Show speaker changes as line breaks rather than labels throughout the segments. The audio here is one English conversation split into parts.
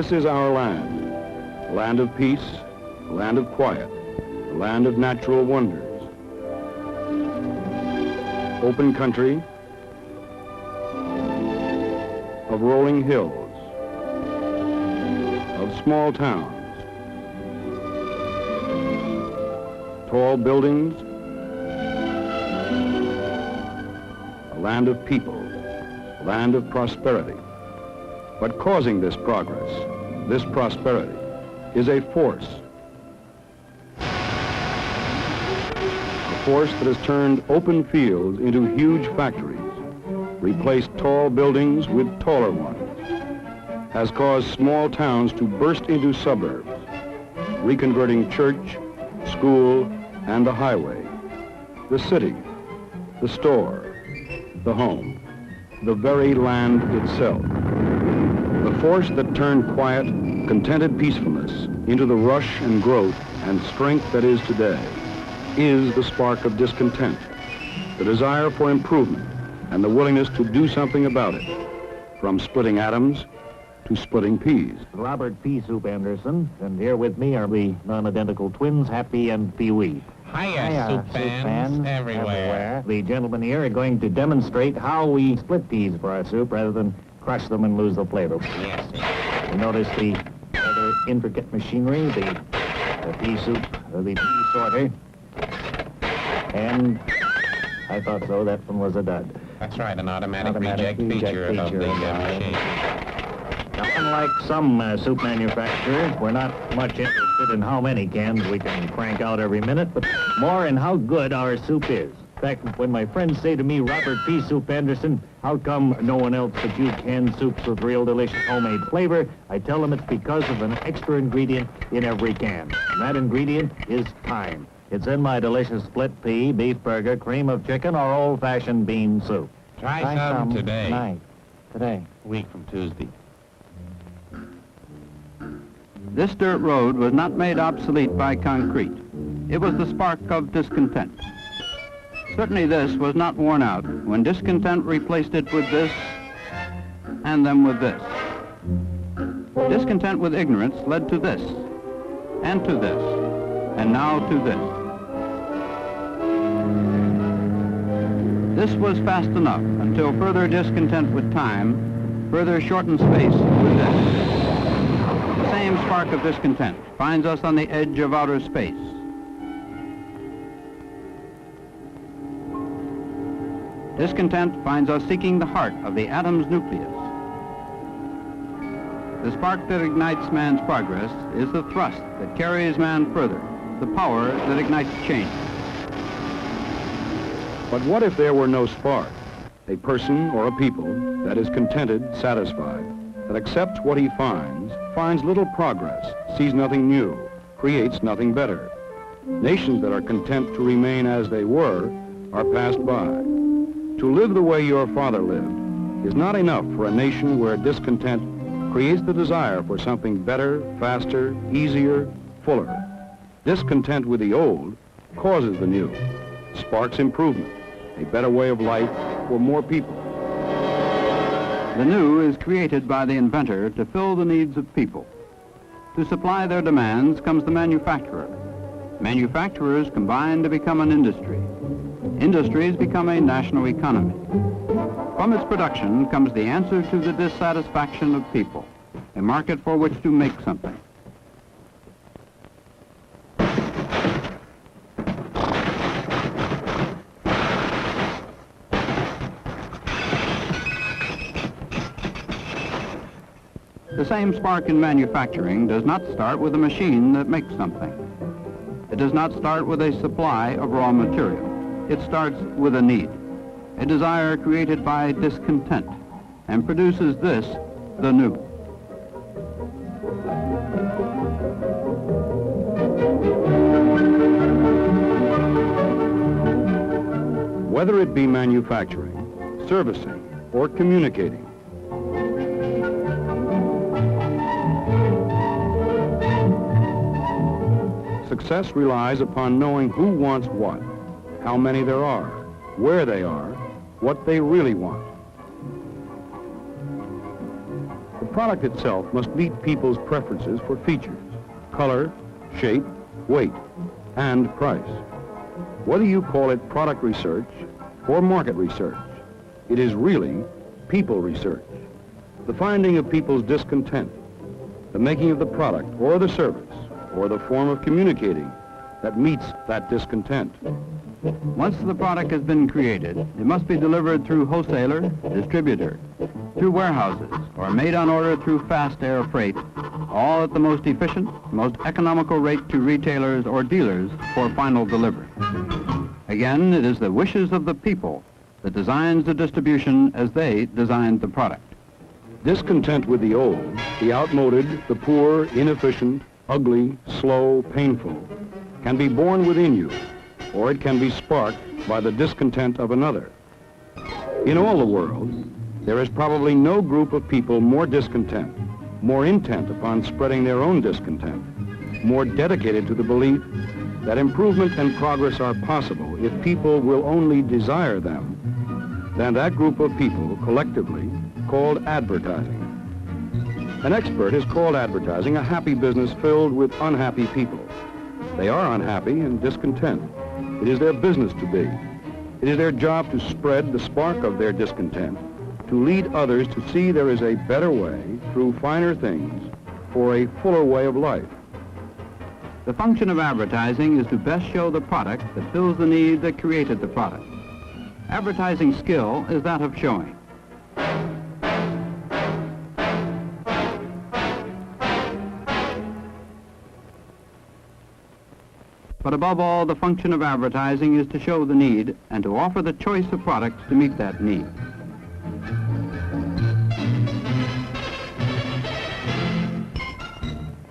This is our land, a land of peace, a land of quiet, a land of natural wonders. Open country, of rolling hills, of small towns, tall buildings, a land of people, a land of prosperity. But causing this progress, this prosperity, is a force. A force that has turned open fields into huge factories, replaced tall buildings with taller ones, has caused small towns to burst into suburbs, reconverting church, school, and the highway, the city, the store, the home, the very land itself. The force that turned quiet, contented peacefulness into the rush and growth and strength that is today is the spark of discontent, the desire for improvement, and the willingness to do something about it, from splitting atoms to splitting peas.
Robert P. Soup Anderson, and here with me are the non-identical twins, Happy and Pee-wee.
Hiya, soup fans everywhere.
The gentlemen here are going to demonstrate how we split peas for our soup rather than crush them and lose the flavor.
Yes.
You notice the rather intricate machinery, the pea soup, the pea sorter, and I thought so, that one was a dud.
That's right, an automatic reject feature of the machine.
Now, unlike some soup manufacturers, we're not much interested in how many cans we can crank out every minute, but more in how good our soup is. In fact, when my friends say to me, Robert P. Soup Anderson, how come no one else but you can soups with real delicious homemade flavor, I tell them it's because of an extra ingredient in every can. And that ingredient is time. It's in my delicious split pea, beef burger, cream of chicken, or old-fashioned bean soup.
Try some today.
Tonight. Today.
Week from Tuesday.
This dirt road was not made obsolete by concrete. It was the spark of discontent. Certainly this was not worn out when discontent replaced it with this, and then with this. Discontent with ignorance led to this, and to this, and now to this. This was fast enough until further discontent with time further shortened space with this. The same spark of discontent finds us on the edge of outer space. Discontent finds us seeking the heart of the atom's nucleus. The spark that ignites man's progress is the thrust that carries man further, the power that ignites change.
But what if there were no spark? A person or a people that is contented, satisfied, that accepts what he finds little progress, sees nothing new, creates nothing better. Nations that are content to remain as they were are passed by. To live the way your father lived is not enough for a nation where discontent creates the desire for something better, faster, easier, fuller. Discontent with the old causes the new, sparks improvement, a better way of life for more people.
The new is created by the inventor to fill the needs of people. To supply their demands comes the manufacturer. Manufacturers combine to become an industry. Industries become a national economy. From its production comes the answer to the dissatisfaction of people, a market for which to make something. The same spark in manufacturing does not start with a machine that makes something. It does not start with a supply of raw material. It starts with a need, a desire created by discontent, and produces this, the new.
Whether it be manufacturing, servicing, or communicating, success relies upon knowing who wants what, how many there are, where they are, what they really want. The product itself must meet people's preferences for features, color, shape, weight, and price. Whether you call it product research or market research, it is really people research. The finding of people's discontent, the making of the product or the service or the form of communicating that meets that discontent.
Once the product has been created, it must be delivered through wholesaler, distributor, through warehouses, or made on order through fast air freight, all at the most efficient, most economical rate to retailers or dealers for final delivery. Again, it is the wishes of the people that designs the distribution as they designed the product.
Discontent with the old, the outmoded, the poor, inefficient, ugly, slow, painful, can be born within you, or it can be sparked by the discontent of another. In all the world, there is probably no group of people more discontent, more intent upon spreading their own discontent, more dedicated to the belief that improvement and progress are possible if people will only desire them, than that group of people collectively called advertising. An expert has called advertising a happy business filled with unhappy people. They are unhappy and discontent. It is their business to be. It is their job to spread the spark of their discontent, to lead others to see there is a better way through finer things for a fuller way of life.
The function of advertising is to best show the product that fills the need that created the product. Advertising skill is that of showing. But above all, the function of advertising is to show the need and to offer the choice of products to meet that need.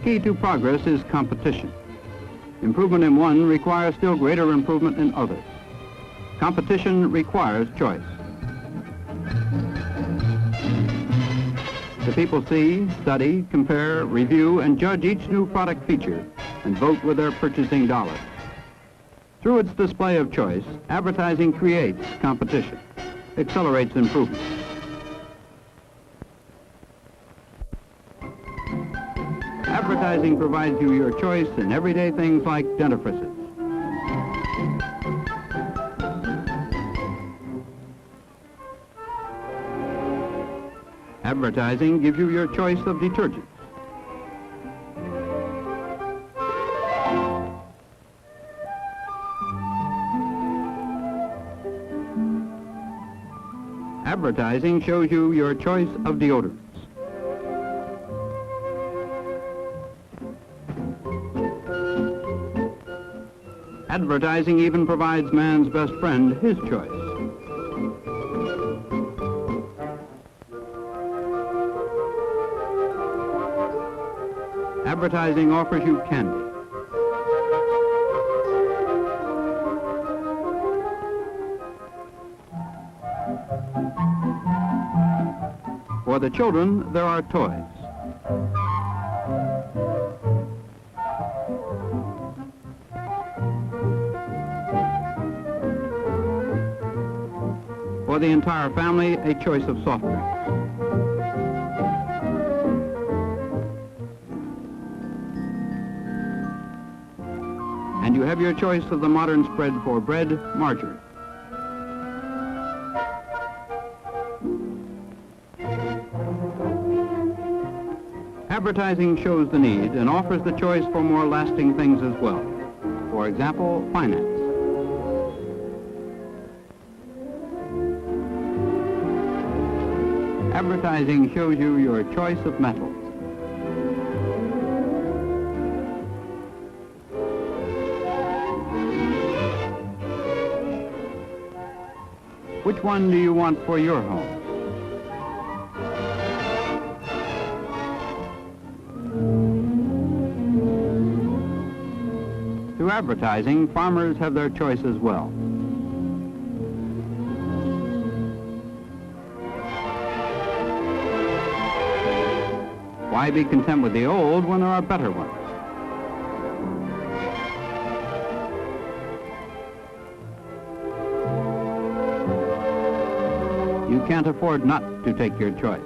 Key to progress is competition. Improvement in one requires still greater improvement in others. Competition requires choice. The people see, study, compare, review, and judge each new product feature and vote with their purchasing dollars. Through its display of choice, advertising creates competition, accelerates improvement. Advertising provides you your choice in everyday things like dentifrices. Advertising gives you your choice of detergents. Advertising shows you your choice of deodorants. Advertising even provides man's best friend his choice. Advertising offers you candy. For the children, there are toys. For the entire family, a choice of soft drinks. And you have your choice of the modern spread for bread, margarine. Advertising shows the need and offers the choice for more lasting things as well. For example, finance. Advertising shows you your choice of metals. Which one do you want for your home? Through advertising, farmers have their choice as well. Why be content with the old when there are better ones? You can't afford not to take your choice.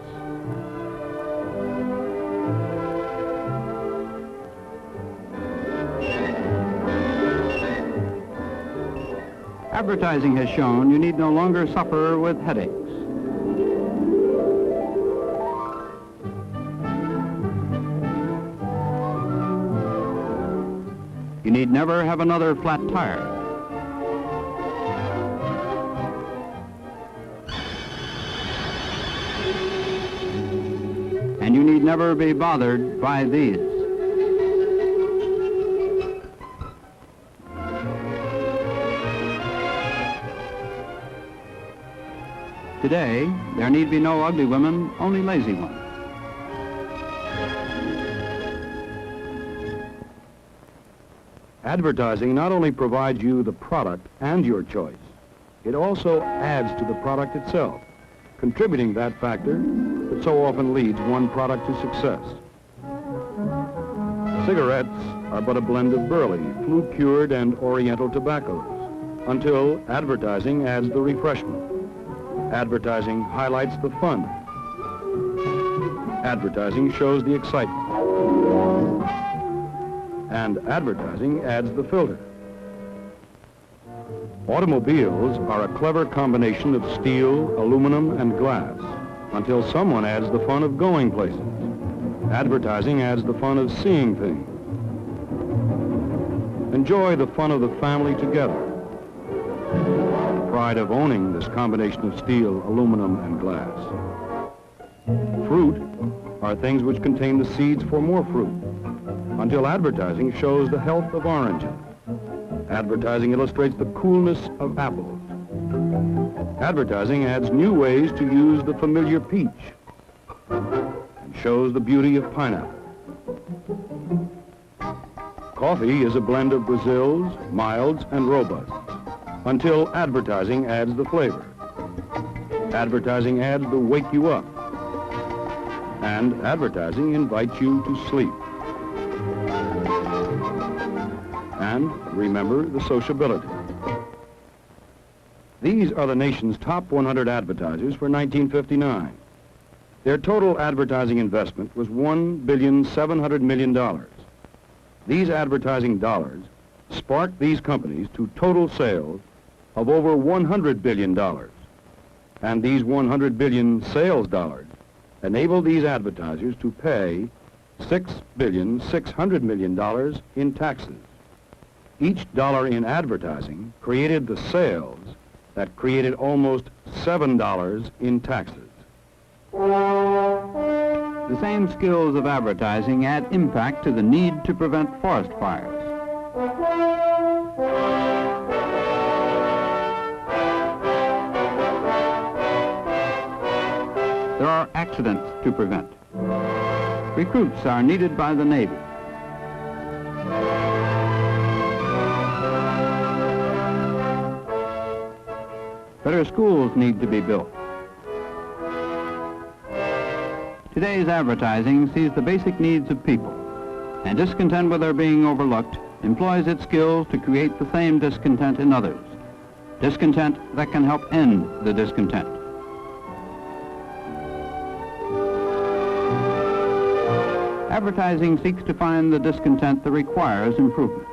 Advertising has shown you need no longer suffer with headaches. You need never have another flat tire. And you need never be bothered by these. Today, there need be no ugly women, only lazy ones.
Advertising not only provides you the product and your choice, it also adds to the product itself, contributing that factor that so often leads one product to success. Cigarettes are but a blend of burley, flue-cured and oriental tobaccos, until advertising adds the refreshment. Advertising highlights the fun. Advertising shows the excitement. And advertising adds the filter. Automobiles are a clever combination of steel, aluminum, and glass, until someone adds the fun of going places. Advertising adds the fun of seeing things. Enjoy the fun of the family together. The pride of owning this combination of steel, aluminum, and glass. Fruit are things which contain the seeds for more fruit, until advertising shows the health of oranges. Advertising illustrates the coolness of apples. Advertising adds new ways to use the familiar peach and shows the beauty of pineapple. Coffee is a blend of Brazils, milds, and robustes, until advertising adds the flavor. Advertising adds the wake you up. And advertising invites you to sleep. And remember the sociability. These are the nation's top 100 advertisers for 1959. Their total advertising investment was $1,700,000,000. These advertising dollars sparked these companies to total sales of over $100 billion. And these $100 billion sales dollars enabled these advertisers to pay $6,600,000,000 in taxes. Each dollar in advertising created the sales that created almost $7 in taxes.
The same skills of advertising add impact to the need to prevent forest fires. There are accidents to prevent. Recruits are needed by the Navy. Better schools need to be built. Today's advertising sees the basic needs of people, and discontent with their being overlooked employs its skills to create the same discontent in others. Discontent that can help end the discontent. Advertising seeks to find the discontent that requires improvement.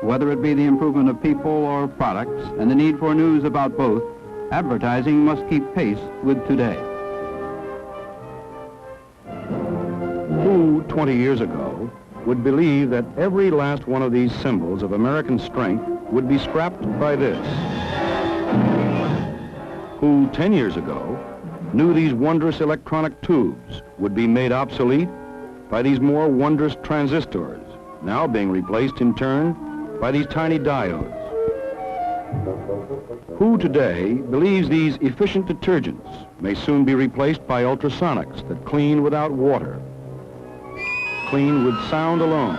Whether it be the improvement of people or products and the need for news about both, advertising must keep pace with today.
Who, 20 years ago, would believe that every last one of these symbols of American strength would be scrapped by this? Who, 10 years ago, knew these wondrous electronic tubes would be made obsolete by these more wondrous transistors, now being replaced in turn by these tiny diodes? Who today believes these efficient detergents may soon be replaced by ultrasonics that clean without water, clean with sound alone?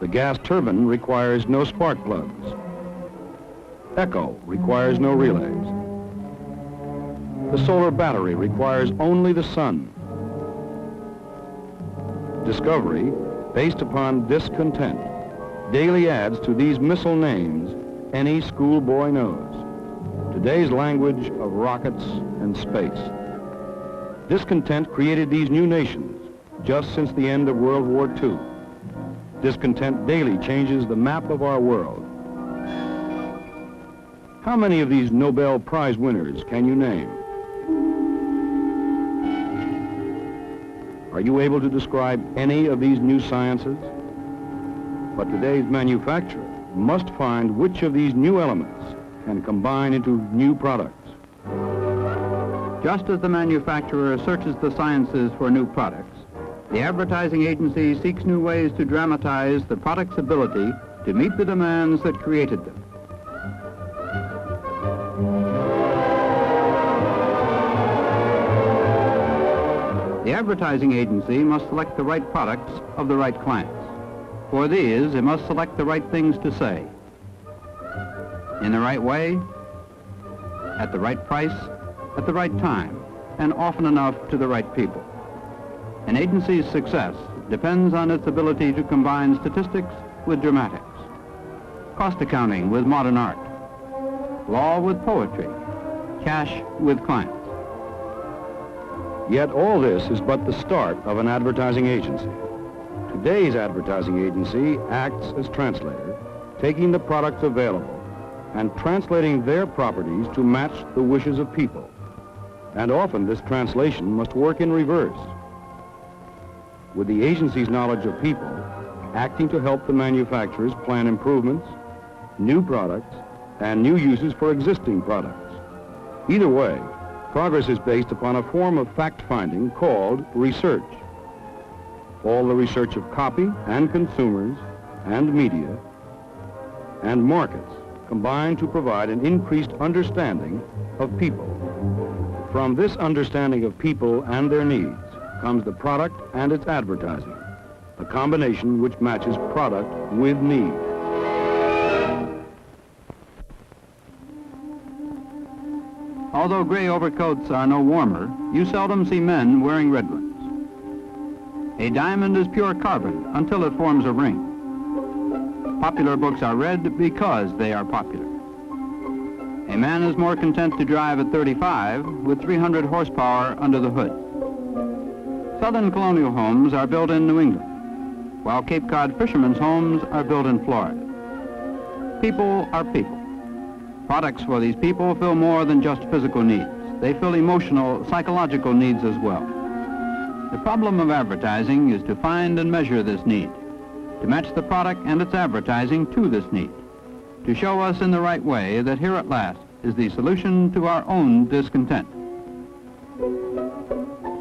The gas turbine requires no spark plugs. Echo requires no relays. The solar battery requires only the sun. Discovery, based upon discontent, daily adds to these missile names any schoolboy knows. Today's language of rockets and space. Discontent created these new nations just since the end of World War II. Discontent daily changes the map of our world. How many of these Nobel Prize winners can you name? Are you able to describe any of these new sciences? But today's manufacturer must find which of these new elements can combine into new products.
Just as the manufacturer searches the sciences for new products, the advertising agency seeks new ways to dramatize the product's ability to meet the demands that created them. The advertising agency must select the right products of the right clients. For these, it must select the right things to say. In the right way, at the right price, at the right time, and often enough to the right people. An agency's success depends on its ability to combine statistics with dramatics, cost accounting with modern art, law with poetry, cash with clients.
Yet all this is but the start of an advertising agency. Today's advertising agency acts as translator, taking the products available and translating their properties to match the wishes of people. And often this translation must work in reverse. With the agency's knowledge of people, acting to help the manufacturers plan improvements, new products, and new uses for existing products. Either way, progress is based upon a form of fact-finding called research. All the research of copy and consumers and media and markets combine to provide an increased understanding of people. From this understanding of people and their needs comes the product and its advertising, a combination which matches product with need.
Although gray overcoats are no warmer, you seldom see men wearing red ones. A diamond is pure carbon until it forms a ring. Popular books are read because they are popular. A man is more content to drive at 35 with 300 horsepower under the hood. Southern colonial homes are built in New England, while Cape Cod fishermen's homes are built in Florida. People are people. Products for these people fill more than just physical needs. They fill emotional, psychological needs as well. The problem of advertising is to find and measure this need, to match the product and its advertising to this need, to show us in the right way that here at last is the solution to our own discontent.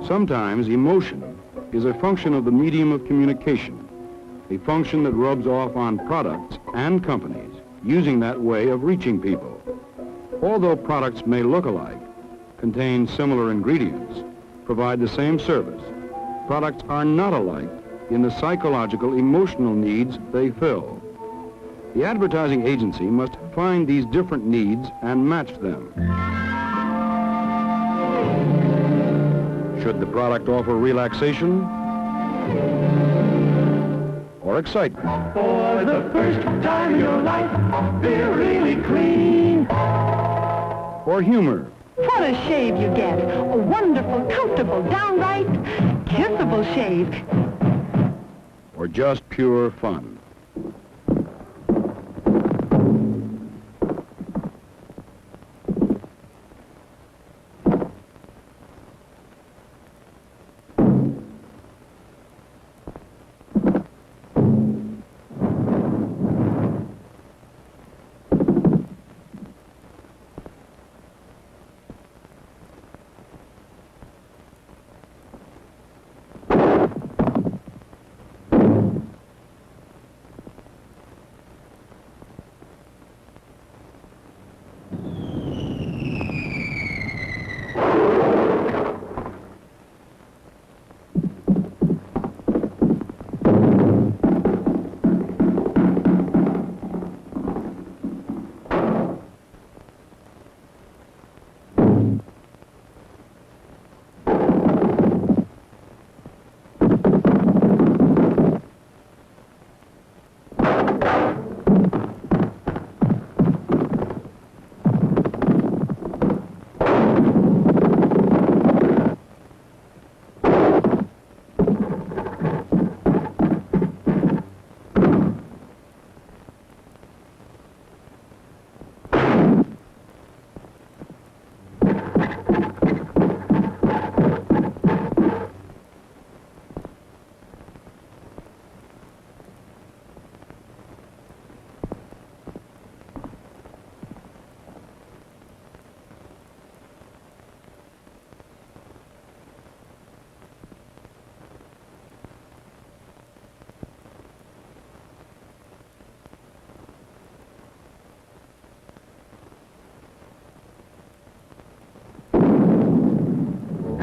Sometimes emotion is a function of the medium of communication, a function that rubs off on products and companies using that way of reaching people. Although products may look alike, contain similar ingredients, provide the same service, products are not alike in the psychological, emotional needs they fill. The advertising agency must find these different needs and match them. Should the product offer relaxation or excitement?
For the first time in your life, feel really clean.
Or humor?
What a shave you get. A wonderful, comfortable, downright kissable shave.
Or just pure fun?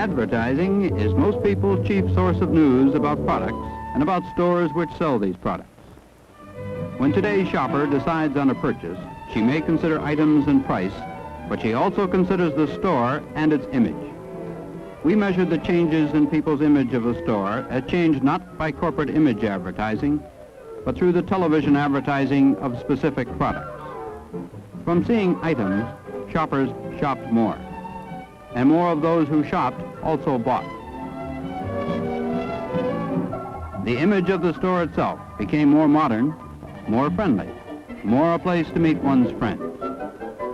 Advertising is most people's chief source of news about products and about stores which sell these products. When today's shopper decides on a purchase, she may consider items and price, but she also considers the store and its image. We measured the changes in people's image of a store as changed not by corporate image advertising, but through the television advertising of specific products. From seeing items, shoppers shopped more, and more of those who shopped also bought. The image of the store itself became more modern, more friendly, more a place to meet one's friends.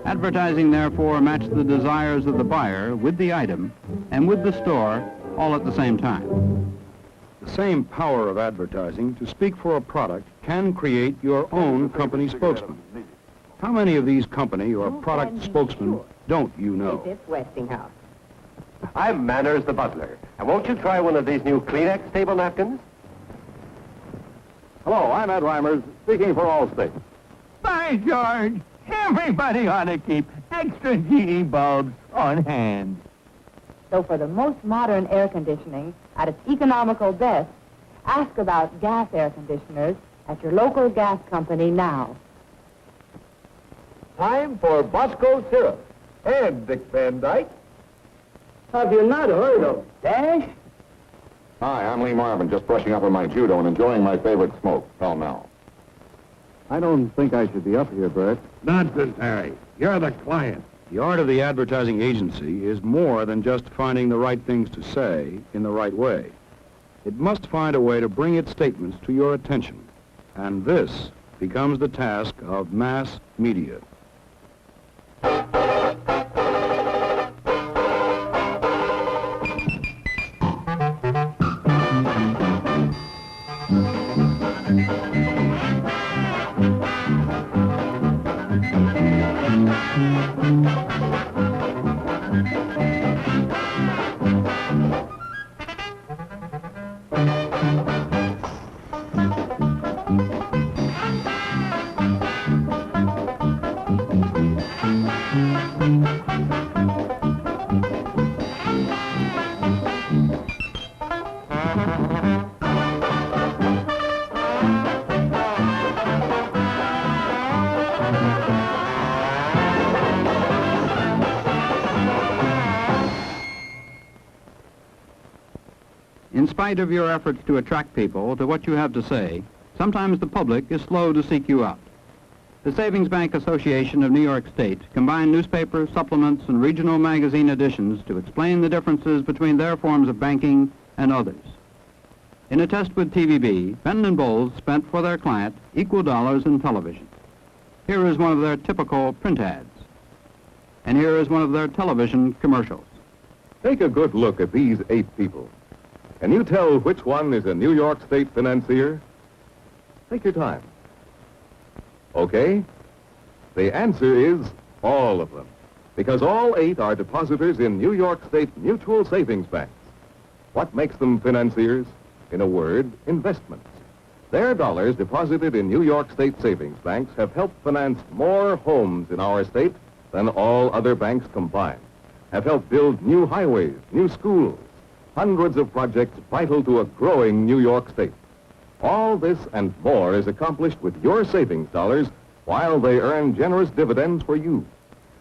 Advertising, therefore, matched the desires of the buyer with the item and with the store all at the same time.
The same power of advertising to speak for a product can create your own company spokesman. How many of these company or product spokesmen don't you know?
This Westinghouse.
I'm Manners the butler. And won't you try one of these new Kleenex table napkins?
Hello, I'm Ed Reimers, speaking for Allstate.
By George, everybody ought to keep extra heating bulbs on hand.
So for the most modern air conditioning at its economical best, ask about gas air conditioners at your local gas company now.
Time for Bosco syrup. And Dick Van Dyke.
Have you not heard of Dash?
Hi, I'm Lee Marvin, just brushing up on my judo and enjoying my favorite smoke, Pall Mall. I don't think I should be up here, Bert.
Nonsense, Harry. You're the client.
The art of the advertising agency is more than just finding the right things to say in the right way. It must find a way to bring its statements to your attention. And this becomes the task of mass media.
In spite of your efforts to attract people to what you have to say, sometimes the public is slow to seek you out. The Savings Bank Association of New York State combined newspaper, supplements, and regional magazine editions to explain the differences between their forms of banking and others. In a test with TVB, Benton & Bowles spent for their client equal dollars in television. Here is one of their typical print ads. And here is one of their television commercials.
Take a good look at these 8 people. Can you tell which one is a New York State financier? Take your time. Okay? The answer is all of them, because all 8 are depositors in New York State mutual savings banks. What makes them financiers? In a word, investments. Their dollars deposited in New York State savings banks have helped finance more homes in our state than all other banks combined, have helped build new highways, new schools, hundreds of projects vital to a growing New York State. All this and more is accomplished with your savings dollars while they earn generous dividends for you.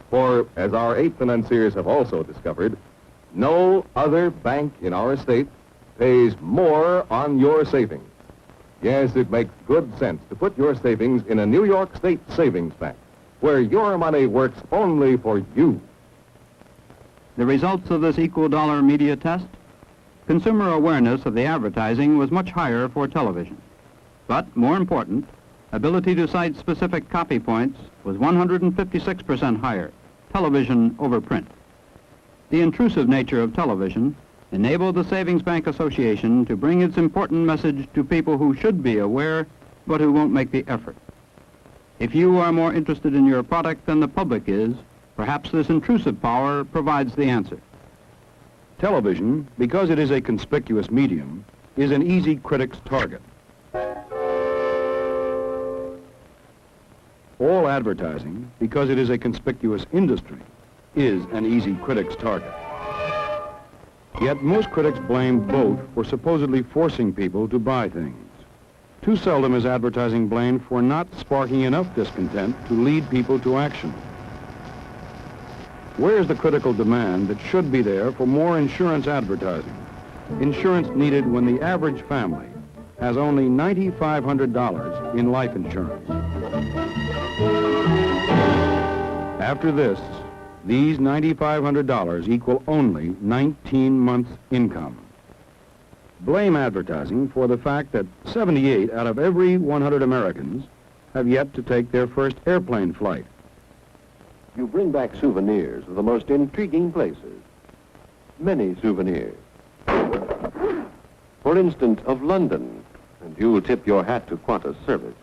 For, as our 8 financiers have also discovered, no other bank in our state pays more on your savings. Yes, it makes good sense to put your savings in a New York State savings bank, where your money works only for you.
The results of this equal dollar media test? Consumer awareness of the advertising was much higher for television. But, more important, ability to cite specific copy points was 156% higher, television over print. The intrusive nature of television enabled the Savings Bank Association to bring its important message to people who should be aware, but who won't make the effort. If you are more interested in your product than the public is, perhaps this intrusive power provides the answer.
Television, because it is a conspicuous medium, is an easy critic's target. All advertising, because it is a conspicuous industry, is an easy critic's target. Yet most critics blame both for supposedly forcing people to buy things. Too seldom is advertising blamed for not sparking enough discontent to lead people to action. Where's the critical demand that should be there for more insurance advertising? Insurance needed when the average family has only $9,500 in life insurance. After this, these $9,500 equal only 19 months' income. Blame advertising for the fact that 78 out of every 100 Americans have yet to take their first airplane flight.
You bring back souvenirs of the most intriguing places. Many souvenirs. For instance, of London, and you'll tip your hat to Qantas service.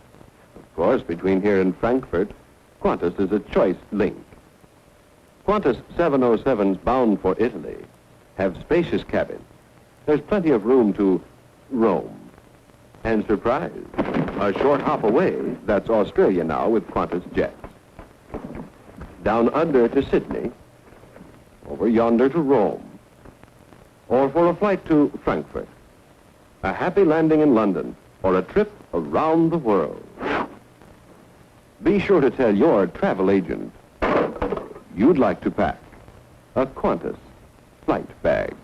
Of course, between here and Frankfurt, Qantas is a choice link. Qantas 707s bound for Italy have spacious cabins. There's plenty of room to roam. And surprise, a short hop away, that's Australia now with Qantas jets. Down under to Sydney, over yonder to Rome, or for a flight to Frankfurt, a happy landing in London, or a trip around the world. Be sure to tell your travel agent you'd like to pack a Qantas flight bag.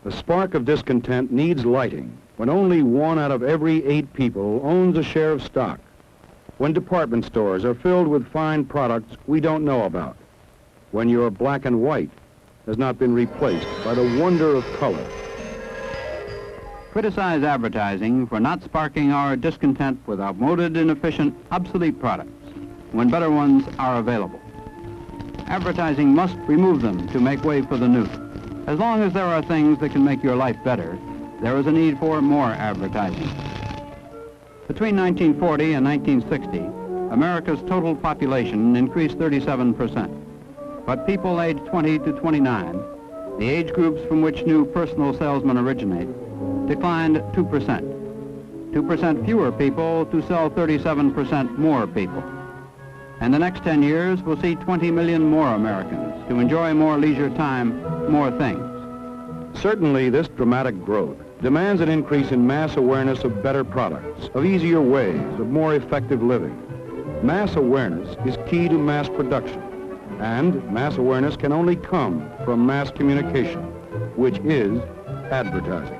The spark of discontent needs lighting when only 1 out of every 8 people owns a share of stock, when department stores are filled with fine products we don't know about, when your black and white has not been replaced by the wonder of color.
Criticize advertising for not sparking our discontent with outmoded, inefficient, obsolete products when better ones are available. Advertising must remove them to make way for the new. As long as there are things that can make your life better, there is a need for more advertising. Between 1940 and 1960, America's total population increased 37%. But people aged 20 to 29, the age groups from which new personal salesmen originate, declined 2%. 2% fewer people to sell 37% more people. And the next 10 years will see 20 million more Americans to enjoy more leisure time, more things.
Certainly, this dramatic growth demands an increase in mass awareness of better products, of easier ways, of more effective living. Mass awareness is key to mass production, and mass awareness can only come from mass communication, which is advertising.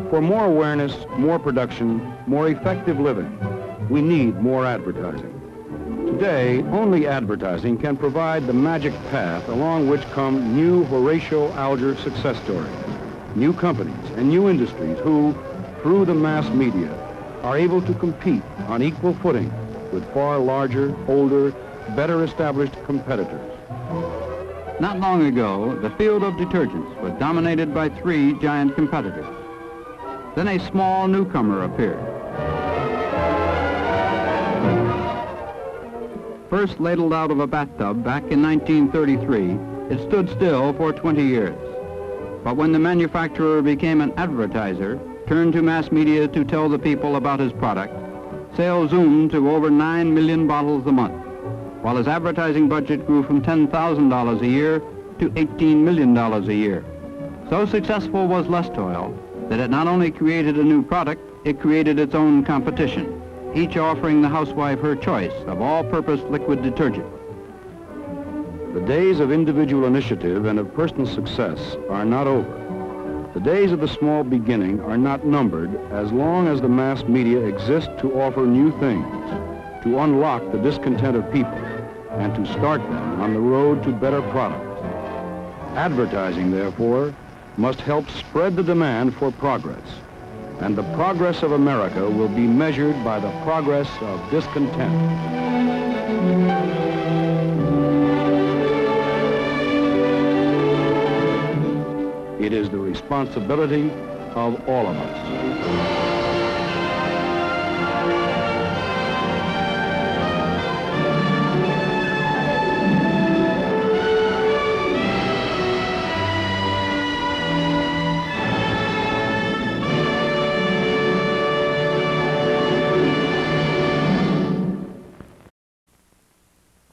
For more awareness, more production, more effective living, we need more advertising. Today, only advertising can provide the magic path along which come new Horatio Alger success stories, new companies and new industries who, through the mass media, are able to compete on equal footing with far larger, older, better established competitors.
Not long ago, the field of detergents was dominated by 3 giant competitors. Then a small newcomer appeared. First ladled out of a bathtub back in 1933, it stood still for 20 years. But when the manufacturer became an advertiser, turned to mass media to tell the people about his product, sales zoomed to over 9 million bottles a month, while his advertising budget grew from $10,000 a year to $18 million a year. So successful was Lustoil that it not only created a new product, it created its own competition, each offering the housewife her choice of all-purpose liquid detergent.
The days of individual initiative and of personal success are not over. The days of the small beginning are not numbered as long as the mass media exists to offer new things, to unlock the discontent of people, and to start them on the road to better products. Advertising, therefore, must help spread the demand for progress. And the progress of America will be measured by the progress of discontent. It is the responsibility of all of us.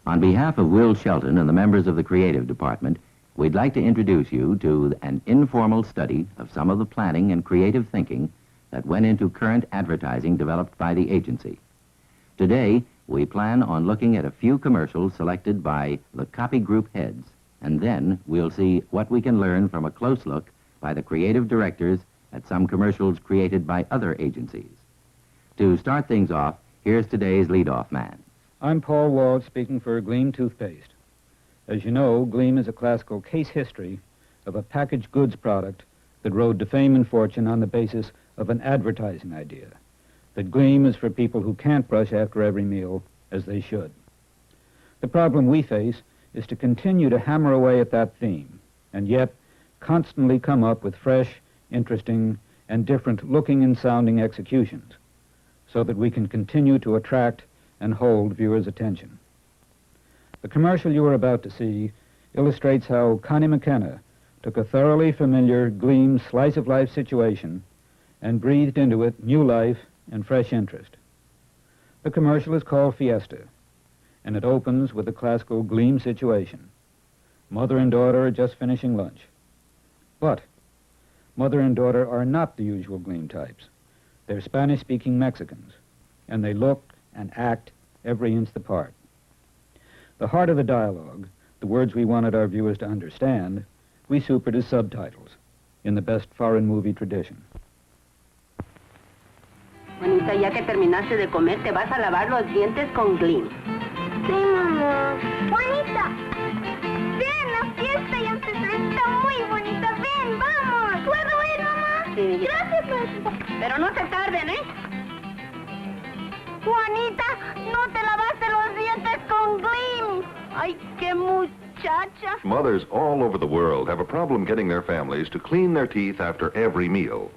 On behalf of Will Shelton and the members of the creative department, we'd like to introduce you to an informal study of some of the planning and creative thinking that went into current advertising developed by the agency. Today, we plan on looking at a few commercials selected by the copy group heads, and then we'll see what we can learn from a close look by the creative directors at some commercials created by other agencies. To start things off, here's today's leadoff man.
I'm Paul Wald, speaking for Gleam Toothpaste. As you know, Gleam is a classical case history of a packaged goods product that rode to fame and fortune on the basis of an advertising idea, that Gleam is for people who can't brush after every meal as they should. The problem we face is to continue to hammer away at that theme, and yet constantly come up with fresh, interesting, and different looking and sounding executions, so that we can continue to attract and hold viewers' attention. The commercial you are about to see illustrates how Connie McKenna took a thoroughly familiar Gleam slice-of-life situation and breathed into it new life and fresh interest. The commercial is called Fiesta, and it opens with a classical Gleam situation. Mother and daughter are just finishing lunch. But mother and daughter are not the usual Gleam types. They're Spanish-speaking Mexicans, and they look and act every inch the part. The heart of the dialogue, the words we wanted our viewers to understand, we supered as subtitles, in the best foreign movie tradition.
Juanita, ya que terminaste de comer, te vas a lavar los dientes con Gleam.
Sí, mamá. Juanita, ven, la fiesta ya empezó. Está muy bonita. Ven, vamos. ¿Puedo ir, mamá?
Sí.
Gracias, Juanita.
Pero no se tarden, ¿eh?
Juanita, no te lavaste los dientes con Gleam. Ay, qué muchacha.
Mothers all over the world have a problem getting their families to clean their teeth after every meal.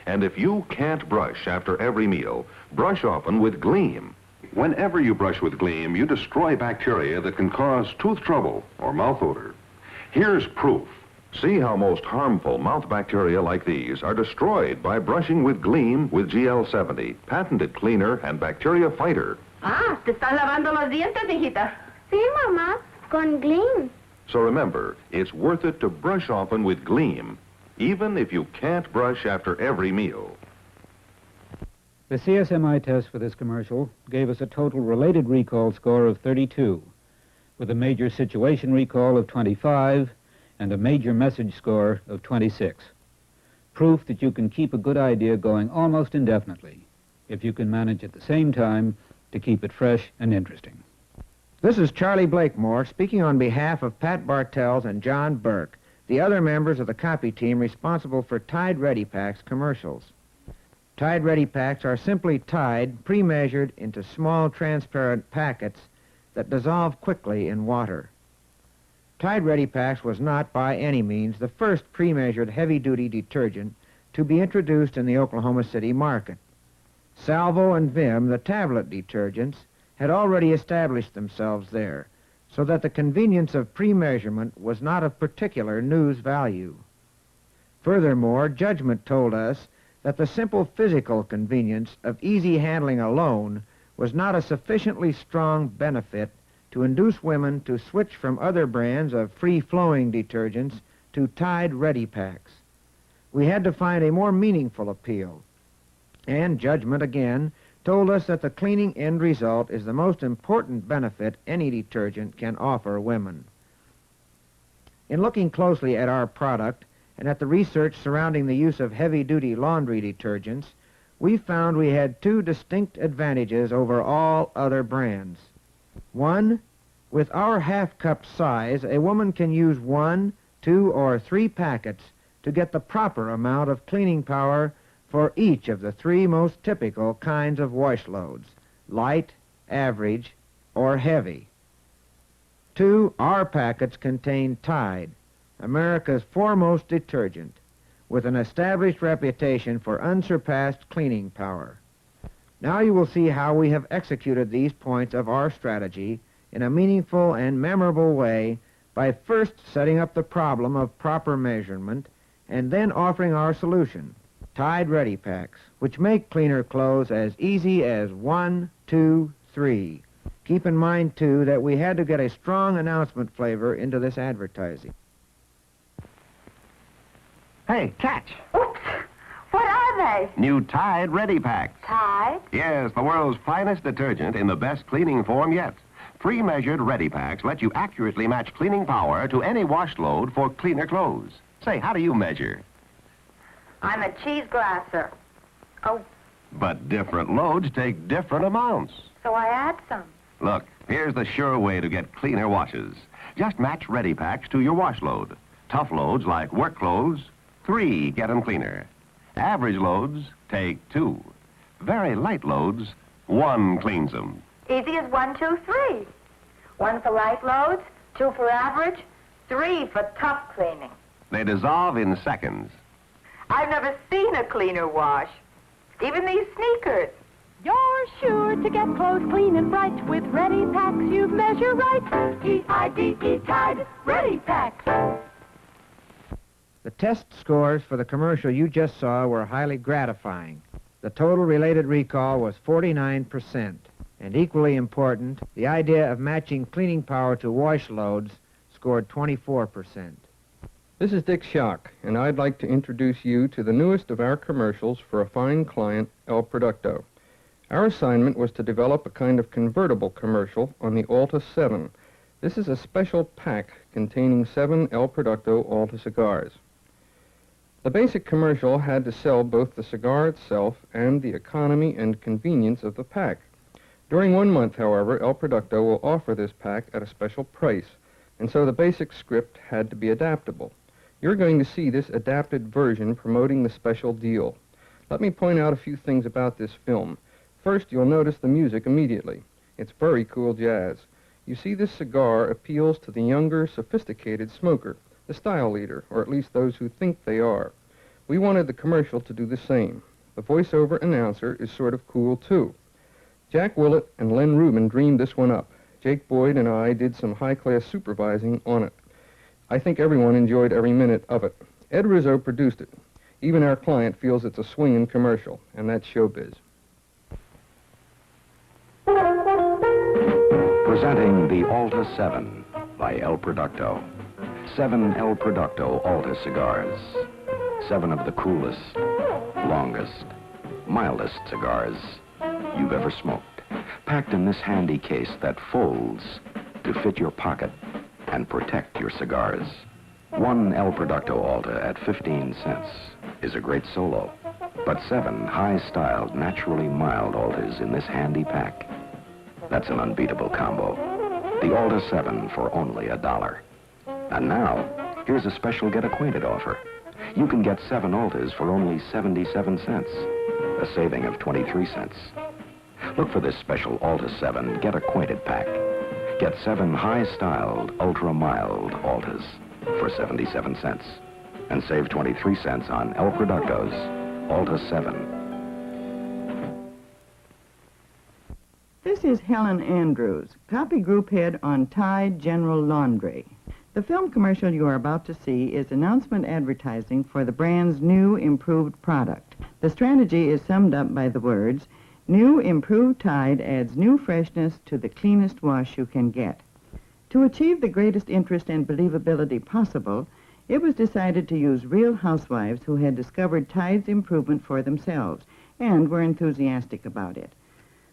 And if you can't brush after every meal, brush often with Gleam. Whenever you brush with Gleam, you destroy bacteria that can cause tooth trouble or mouth odor. Here's proof. See how most harmful mouth bacteria like these are destroyed by brushing with Gleam with GL70, patented cleaner and bacteria fighter.
Ah, ¿te estás lavando los dientes, hijita?
Sí, mamá, con Gleam.
So remember, it's worth it to brush often with Gleam, even if you can't brush after every meal.
The CSMI test for this commercial gave us a total related recall score of 32, with a major situation recall of 25 and a major message score of 26. Proof that you can keep a good idea going almost indefinitely, if you can manage at the same time to keep it fresh and interesting.
This is Charlie Blakemore speaking on behalf of Pat Bartels and John Burke, the other members of the copy team responsible for Tide Ready Packs commercials. Tide Ready Packs are simply Tide pre-measured into small transparent packets that dissolve quickly in water. Tide Ready Packs was not by any means the first pre-measured heavy-duty detergent to be introduced in the Oklahoma City market. Salvo and Vim, the tablet detergents, had already established themselves there, so that the convenience of pre-measurement was not of particular news value. Furthermore, judgment told us that the simple physical convenience of easy handling alone was not a sufficiently strong benefit to induce women to switch from other brands of free-flowing detergents to Tide Ready Packs. We had to find a more meaningful appeal, and judgment again told us that the cleaning end result is the most important benefit any detergent can offer women. In looking closely at our product and at the research surrounding the use of heavy-duty laundry detergents, we found we had two distinct advantages over all other brands. One, with our half-cup size, a woman can use 1, 2, or 3 packets to get the proper amount of cleaning power for each of the 3 most typical kinds of wash loads: light, average, or heavy. 2, our packets contain Tide, America's foremost detergent, with an established reputation for unsurpassed cleaning power. Now you will see how we have executed these points of our strategy in a meaningful and memorable way by first setting up the problem of proper measurement and then offering our solution, Tide Ready Packs, which make cleaner clothes as easy as 1, 2, 3. Keep in mind, too, that we had to get a strong announcement flavor into this advertising.
Hey, catch.
Oops. What are they?
New Tide Ready Packs.
Tide?
Yes, the world's finest detergent in the best cleaning form yet. Pre-measured Ready Packs let you accurately match cleaning power to any wash load for cleaner clothes. Say, how do you measure?
I'm a cheese glasser. Oh,
But different loads take different amounts.
so I add some.
Look, here's the sure way to get cleaner washes. Just match Ready Packs to your wash load. Tough loads like work clothes, 3 get them cleaner. Average loads, take 2. Very light loads, 1 cleans them.
Easy as 1, 2, 3. 1 for light loads, 2 for average, 3 for tough cleaning.
They dissolve in seconds.
I've never seen a cleaner wash. Even these sneakers.
You're sure to get clothes clean and bright with Ready Packs. You measure right. T-I-D-E, Tide Ready Packs.
The test scores for the commercial you just saw were highly gratifying. The total related recall was 49%. And equally important, the idea of matching cleaning power to wash loads scored 24%.
This is Dick Schock, and I'd like to introduce you to the newest of our commercials for a fine client, El Producto. Our assignment was to develop a kind of convertible commercial on the Alta 7. This is a special pack containing 7 El Producto Alta cigars. The basic commercial had to sell both the cigar itself and the economy and convenience of the pack. During 1 month, however, El Producto will offer this pack at a special price, and so the basic script had to be adaptable. You're going to see this adapted version promoting the special deal. Let me point out a few things about this film. First, you'll notice the music immediately. It's very cool jazz. You see, this cigar appeals to the younger, sophisticated smoker, the style leader, or at least those who think they are. We wanted the commercial to do the same. The voiceover announcer is sort of cool, too. Jack Willett and Len Rubin dreamed this one up. Jake Boyd and I did some high-class supervising on it. I think everyone enjoyed every minute of it. Ed Rizzo produced it. Even our client feels it's a swinging commercial, and that's showbiz.
Presenting the Alta 7 by El Producto. 7 El Producto Alta cigars. 7 of the coolest, longest, mildest cigars you've ever smoked. Packed in this handy case that folds to fit your pocket and protect your cigars. 1 El Producto Alta at 15 cents is a great solo, but 7 high-styled, naturally mild Altas in this handy pack. That's an unbeatable combo. The Alta 7 for only $1. And now, here's a special Get Acquainted offer. You can get 7 Altas for only 77 cents, a saving of 23 cents. Look for this special Alta 7 Get Acquainted pack. Get 7 high-styled, ultra-mild Altas for 77 cents. And save 23 cents on El Producto's Alta 7.
This is Helen Andrews, copy group head on Tide General Laundry. The film commercial you are about to see is announcement advertising for the brand's new improved product. The strategy is summed up by the words, "New improved Tide adds new freshness to the cleanest wash you can get." To achieve the greatest interest and believability possible, it was decided to use real housewives who had discovered Tide's improvement for themselves and were enthusiastic about it.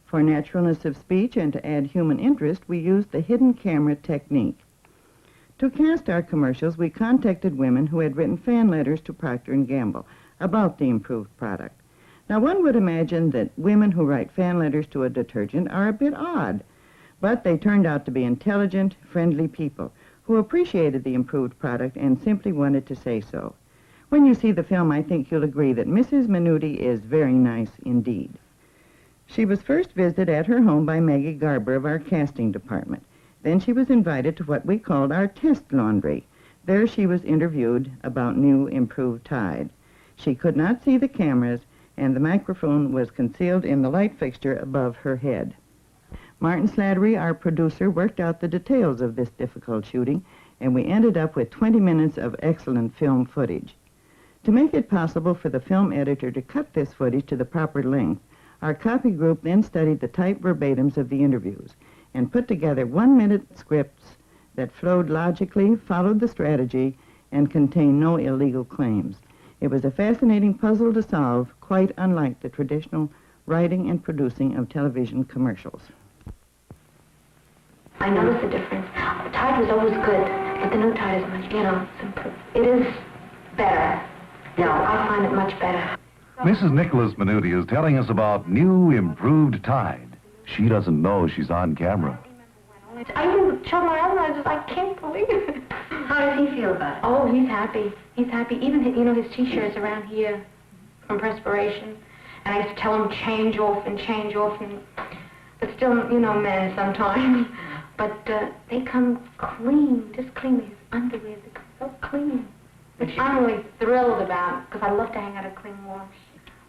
For naturalness of speech and to add human interest, we used the hidden camera technique. To cast our commercials, we contacted women who had written fan letters to Procter & Gamble about the improved product. Now, one would imagine that women who write fan letters to a detergent are a bit odd, but they turned out to be intelligent, friendly people who appreciated the improved product and simply wanted to say so. When you see the film, I think you'll agree that Mrs. Minuti is very nice indeed. She was first visited at her home by Maggie Garber of our casting department. Then she was invited to what we called our test laundry. There she was interviewed about new improved Tide. She could not see the cameras, and the microphone was concealed in the light fixture above her head. Martin Slattery, our producer, worked out the details of this difficult shooting, and we ended up with 20 minutes of excellent film footage. To make it possible for the film editor to cut this footage to the proper length, our copy group then studied the typed verbatims of the interviews and put together 1-minute scripts that flowed logically, followed the strategy, and contained no illegal claims. It was a fascinating puzzle to solve, quite unlike the traditional writing and producing of television commercials.
I noticed the difference. Tide was always good, but the new Tide is much, it's improved. It is better. No, I find it much better.
Mrs. Nicholas Minuti is telling us about new, improved Tide. She doesn't know she's on camera.
I even showed my husband, I was just, I can't believe it.
How does he feel about it?
Oh, he's happy. He's happy. Even, his T-shirts around here from perspiration. And I used to tell him change off, and but still, man, sometimes. But they come clean, just clean. His underwear, they come so clean. Which I'm really thrilled about, because I love to hang out a clean wash.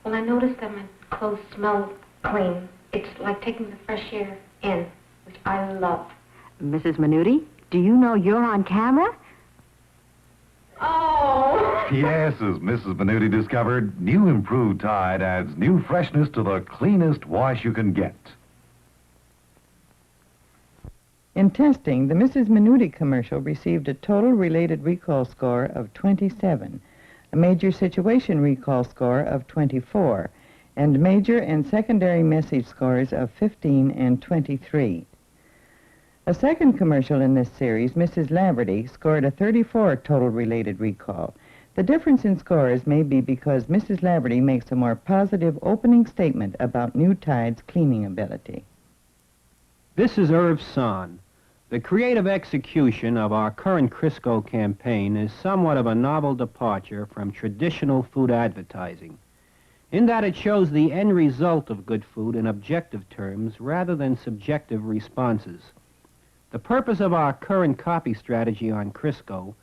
Well, I noticed that my clothes smell clean. It's like taking the fresh air in, which I love.
Mrs. Minuti, do you know you're on camera?
Oh!
Yes, as Mrs. Minuti discovered, new improved Tide adds new freshness to the cleanest wash you can get.
In testing, the Mrs. Minuti commercial received a total related recall score of 27, a major situation recall score of 24, and major and secondary message scores of 15 and 23. A second commercial in this series, Mrs. Laverty, scored a 34 total related recall. The difference in scores may be because Mrs. Laverty makes a more positive opening statement about new Tide's cleaning ability.
This is Irv Son. The creative execution of our current Crisco campaign is somewhat of a novel departure from traditional food advertising, in that it shows the end result of good food in objective terms rather than subjective responses. The purpose of our current copy strategy on Crisco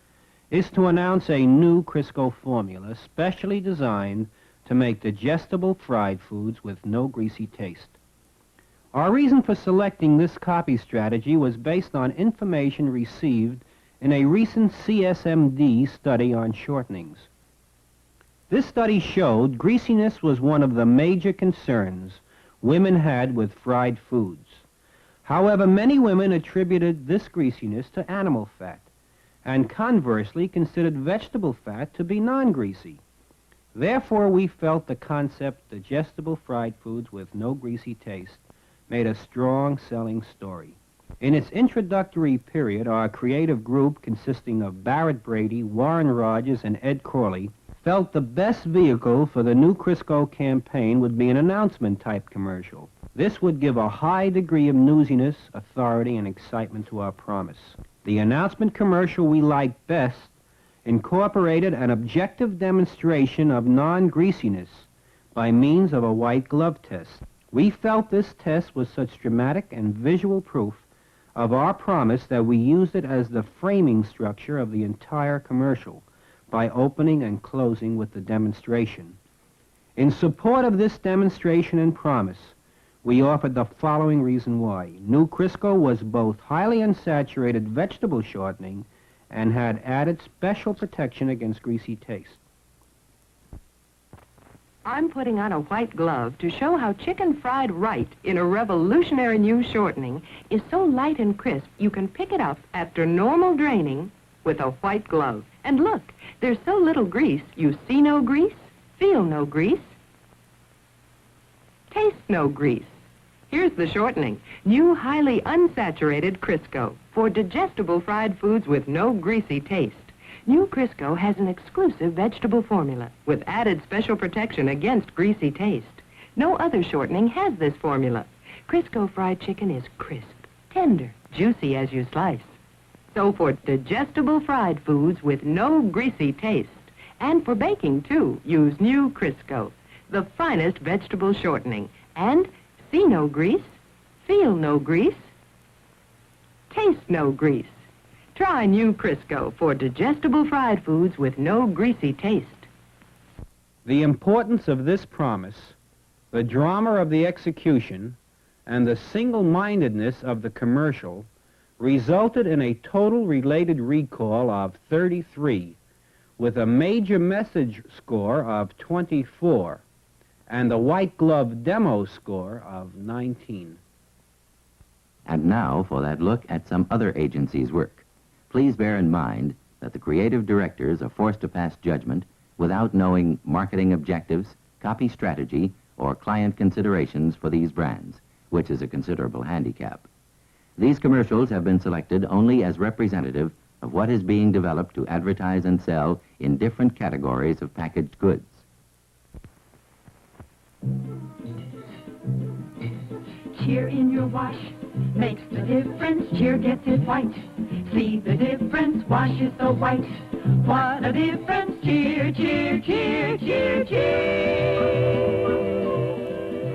is to announce a new Crisco formula specially designed to make digestible fried foods with no greasy taste. Our reason for selecting this copy strategy was based on information received in a recent CSMD study on shortenings. This study showed greasiness was one of the major concerns women had with fried foods. However, many women attributed this greasiness to animal fat, and conversely considered vegetable fat to be non-greasy. Therefore, we felt the concept digestible fried foods with no greasy taste made a strong selling story. In its introductory period, our creative group, consisting of Barrett Brady, Warren Rogers, and Ed Corley, felt the best vehicle for the new Crisco campaign would be an announcement-type commercial. This would give a high degree of newsiness, authority, and excitement to our promise. The announcement commercial we liked best incorporated an objective demonstration of non-greasiness by means of a white glove test. We felt this test was such dramatic and visual proof of our promise that we used it as the framing structure of the entire commercial by opening and closing with the demonstration. In support of this demonstration and promise, we offered the following reason why. New Crisco was both highly unsaturated vegetable shortening and had added special protection against greasy taste.
I'm putting on a white glove to show how chicken fried right in a revolutionary new shortening is so light and crisp you can pick it up after normal draining with a white glove. And look, there's so little grease, you see no grease, feel no grease, taste no grease. Here's the shortening, new highly unsaturated Crisco for digestible fried foods with no greasy taste. New Crisco has an exclusive vegetable formula with added special protection against greasy taste. No other shortening has this formula. Crisco fried chicken is crisp, tender, juicy as you slice. So for digestible fried foods with no greasy taste, and for baking too, use new Crisco, the finest vegetable shortening. And see no grease, feel no grease, taste no grease. Try new Crisco for digestible fried foods with no greasy taste.
The importance of this promise, the drama of the execution, and the single-mindedness of the commercial resulted in a total related recall of 33, with a major message score of 24, and the white glove demo score of 19.
And now for that look at some other agencies' work. Please bear in mind that the creative directors are forced to pass judgment without knowing marketing objectives, copy strategy, or client considerations for these brands, which is a considerable handicap. These commercials have been selected only as representative of what is being developed to advertise and sell in different categories of packaged goods.
Cheer in your wash makes the difference. Cheer gets it white. See the difference. Wash is so white. What a difference. Cheer, cheer, cheer, cheer, cheer.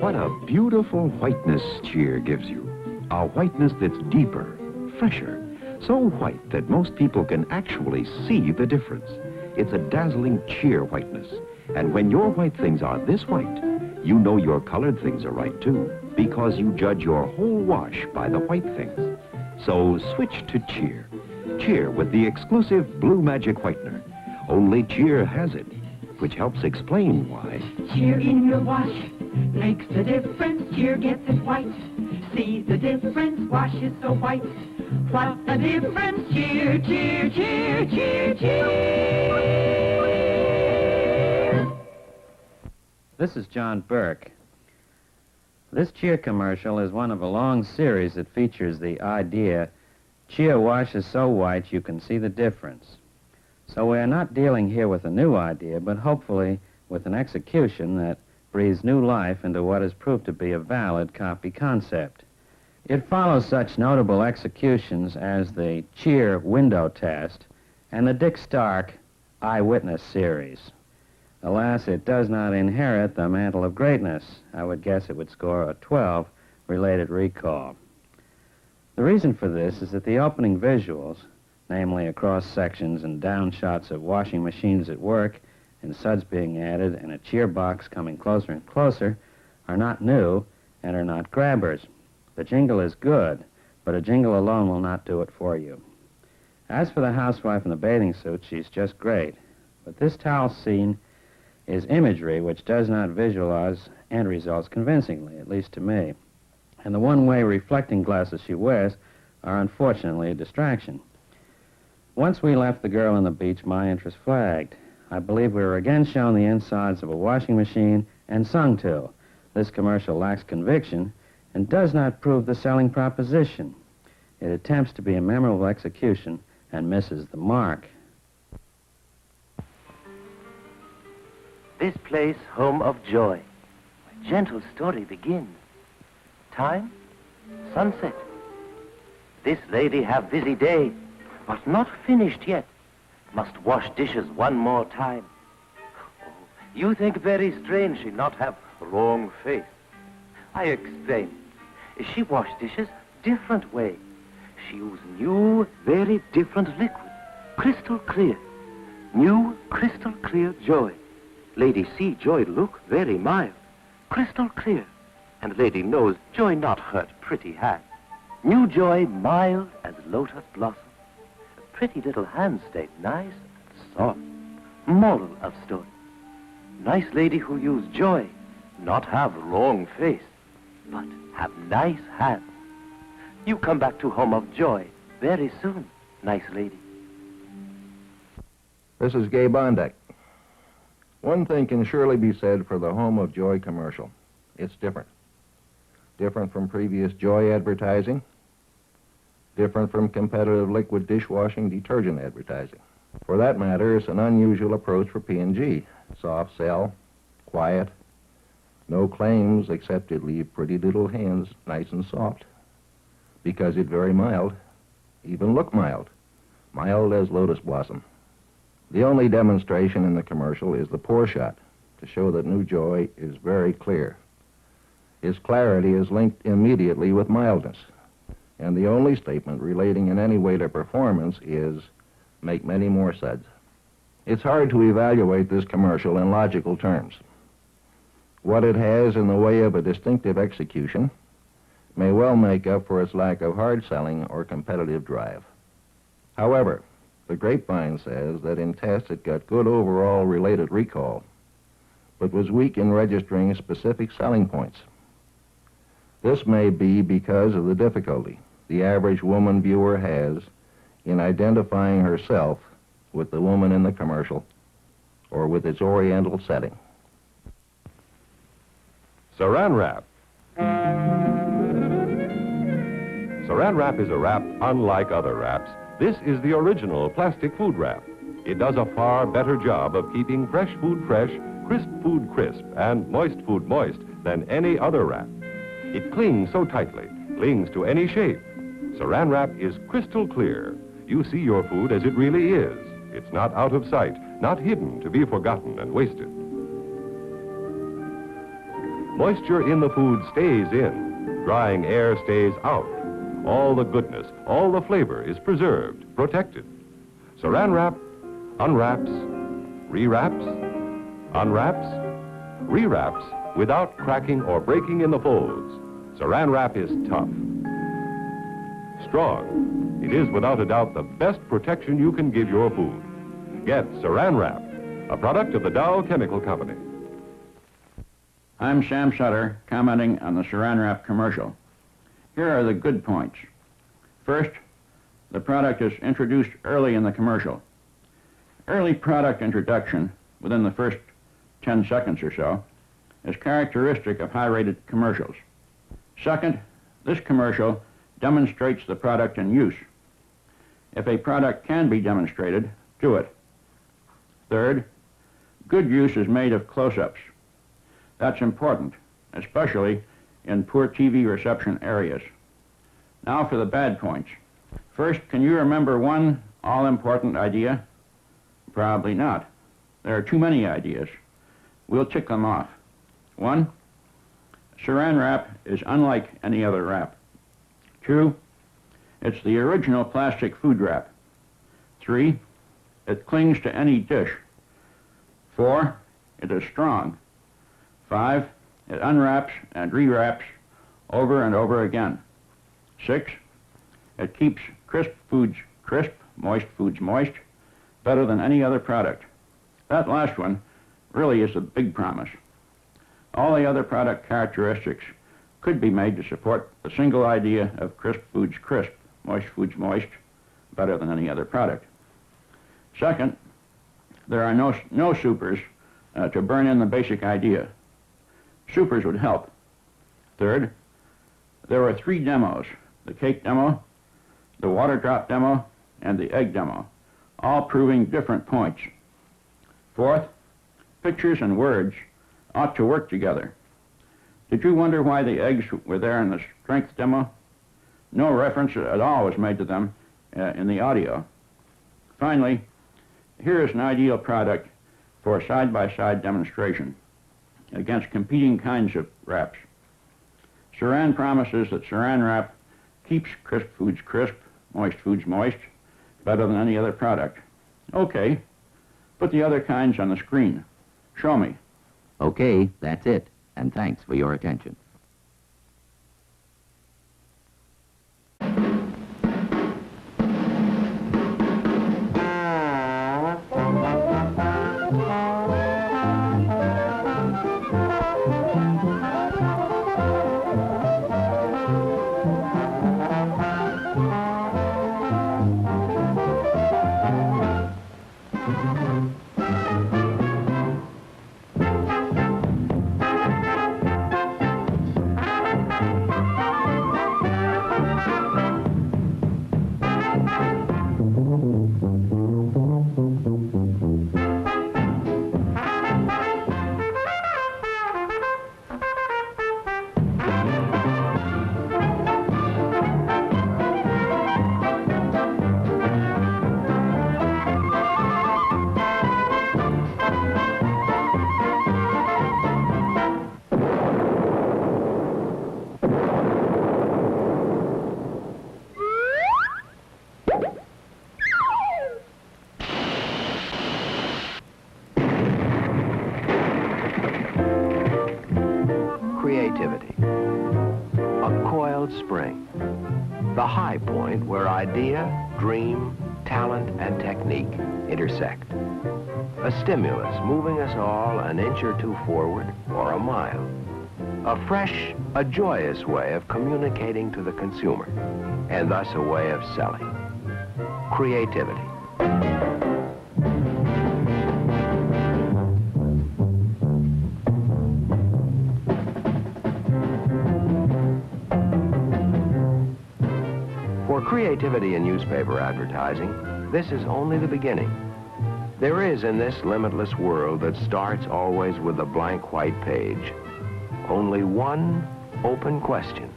What a beautiful whiteness Cheer gives you. A whiteness that's deeper, fresher, so white that most people can actually see the difference. It's a dazzling Cheer whiteness. And when your white things are this white, you know your colored things are right too, because you judge your whole wash by the white things. So switch to Cheer. Cheer with the exclusive Blue Magic Whitener. Only Cheer has it, which helps explain why.
Cheer in your wash makes the difference. Cheer gets it white. See the difference. Wash is so white. What a difference. Cheer, cheer, cheer, cheer, cheer.
This is John Burke. This Cheer commercial is one of a long series that features the idea, Cheer wash is so white you can see the difference. So we are not dealing here with a new idea, but hopefully with an execution that breathes new life into what has proved to be a valid copy concept. It follows such notable executions as the Cheer window test and the Dick Stark Eyewitness series. Alas, it does not inherit the mantle of greatness. I would guess it would score a 12 related recall. The reason for this is that the opening visuals, namely across sections and down shots of washing machines at work and suds being added and a Cheer box coming closer and closer, are not new and are not grabbers. The jingle is good, but a jingle alone will not do it for you. As for the housewife in the bathing suit, she's just great. But this towel scene is imagery which does not visualize end results convincingly, at least to me. And the one-way reflecting glasses she wears are unfortunately a distraction. Once we left the girl on the beach, my interest flagged. I believe we were again shown the insides of a washing machine and sung to. This commercial lacks conviction and does not prove the selling proposition. It attempts to be a memorable execution and misses the mark.
This place, home of joy. A gentle story begins. Time, sunset. This lady have busy day, but not finished yet. Must wash dishes one more time. Oh, you think very strange she not have wrong face. I explain. She wash dishes different way. She use new, very different liquid, crystal clear. New, crystal clear joy. Lady see joy look very mild, crystal clear. And lady knows joy not hurt pretty hand. New joy mild as lotus blossom. A pretty little hand stay nice and soft. Moral of story. Nice lady who use joy, not have long face, but have nice hands. You come back to home of joy very soon, nice lady.
This is Gay Bondak. One thing can surely be said for the Home of Joy commercial. It's different. Different from previous Joy advertising. Different from competitive liquid dishwashing detergent advertising. For that matter, it's an unusual approach for P&G. Soft sell, quiet, no claims except it leave pretty little hands nice and soft. Because it's very mild, even look mild. Mild as lotus blossom. The only demonstration in the commercial is the pour shot to show that New Joy is very clear. Its clarity is linked immediately with mildness. And the only statement relating in any way to performance is, make many more suds. It's hard to evaluate this commercial in logical terms. What it has in the way of a distinctive execution may well make up for its lack of hard selling or competitive drive. However, the grapevine says that in tests it got good overall related recall, but was weak in registering specific selling points. This may be because of the difficulty the average woman viewer has in identifying herself with the woman in the commercial or with its oriental setting.
Saran Wrap. Saran Wrap is a wrap unlike other wraps. This is the original plastic food wrap. It does a far better job of keeping fresh food fresh, crisp food crisp, and moist food moist than any other wrap. It clings so tightly, clings to any shape. Saran Wrap is crystal clear. You see your food as it really is. It's not out of sight, not hidden to be forgotten and wasted. Moisture in the food stays in. Drying air stays out. All the goodness, all the flavor is preserved, protected. Saran Wrap unwraps, rewraps, unwraps, rewraps without cracking or breaking in the folds. Saran Wrap is tough, strong. It is without a doubt the best protection you can give your food. Get Saran Wrap, a product of the Dow Chemical Company.
I'm Sam Sutter, commenting on the Saran Wrap commercial. Here are the good points. First, the product is introduced early in the commercial. Early product introduction, within the first 10 seconds or so, is characteristic of high-rated commercials. Second, this commercial demonstrates the product in use. If a product can be demonstrated, do it. Third, good use is made of close-ups. That's important, especially in poor TV reception areas. Now for the bad points. First, can you remember one all-important idea? Probably not. There are too many ideas. We'll tick them off. 1, Saran Wrap is unlike any other wrap. 2, it's the original plastic food wrap. 3, it clings to any dish. 4, it is strong. 5, it unwraps and rewraps over and over again. 6, it keeps crisp foods crisp, moist foods moist, better than any other product. That last one really is a big promise. All the other product characteristics could be made to support the single idea of crisp foods crisp, moist foods moist, better than any other product. Second, there are no supers to burn in the basic idea. Supers would help. Third, there were 3 demos, the cake demo, the water drop demo, and the egg demo, all proving different points. Fourth, pictures and words ought to work together. Did you wonder why the eggs were there in the strength demo? No reference at all was made to them in the audio. Finally, here is an ideal product for side-by-side demonstration against competing kinds of wraps. Saran promises that Saran Wrap keeps crisp foods crisp, moist foods moist, better than any other product. Okay, put the other kinds on the screen. Show me.
Okay, that's it, and thanks for your attention.
Creativity. A coiled spring. The high point where idea, dream, talent, and technique intersect. A stimulus moving us all an inch or two forward or a mile. A fresh, a joyous way of communicating to the consumer, and thus a way of selling. Creativity. For creativity in newspaper advertising, this is only the beginning. There is in this limitless world that starts always with a blank white page, only one open question.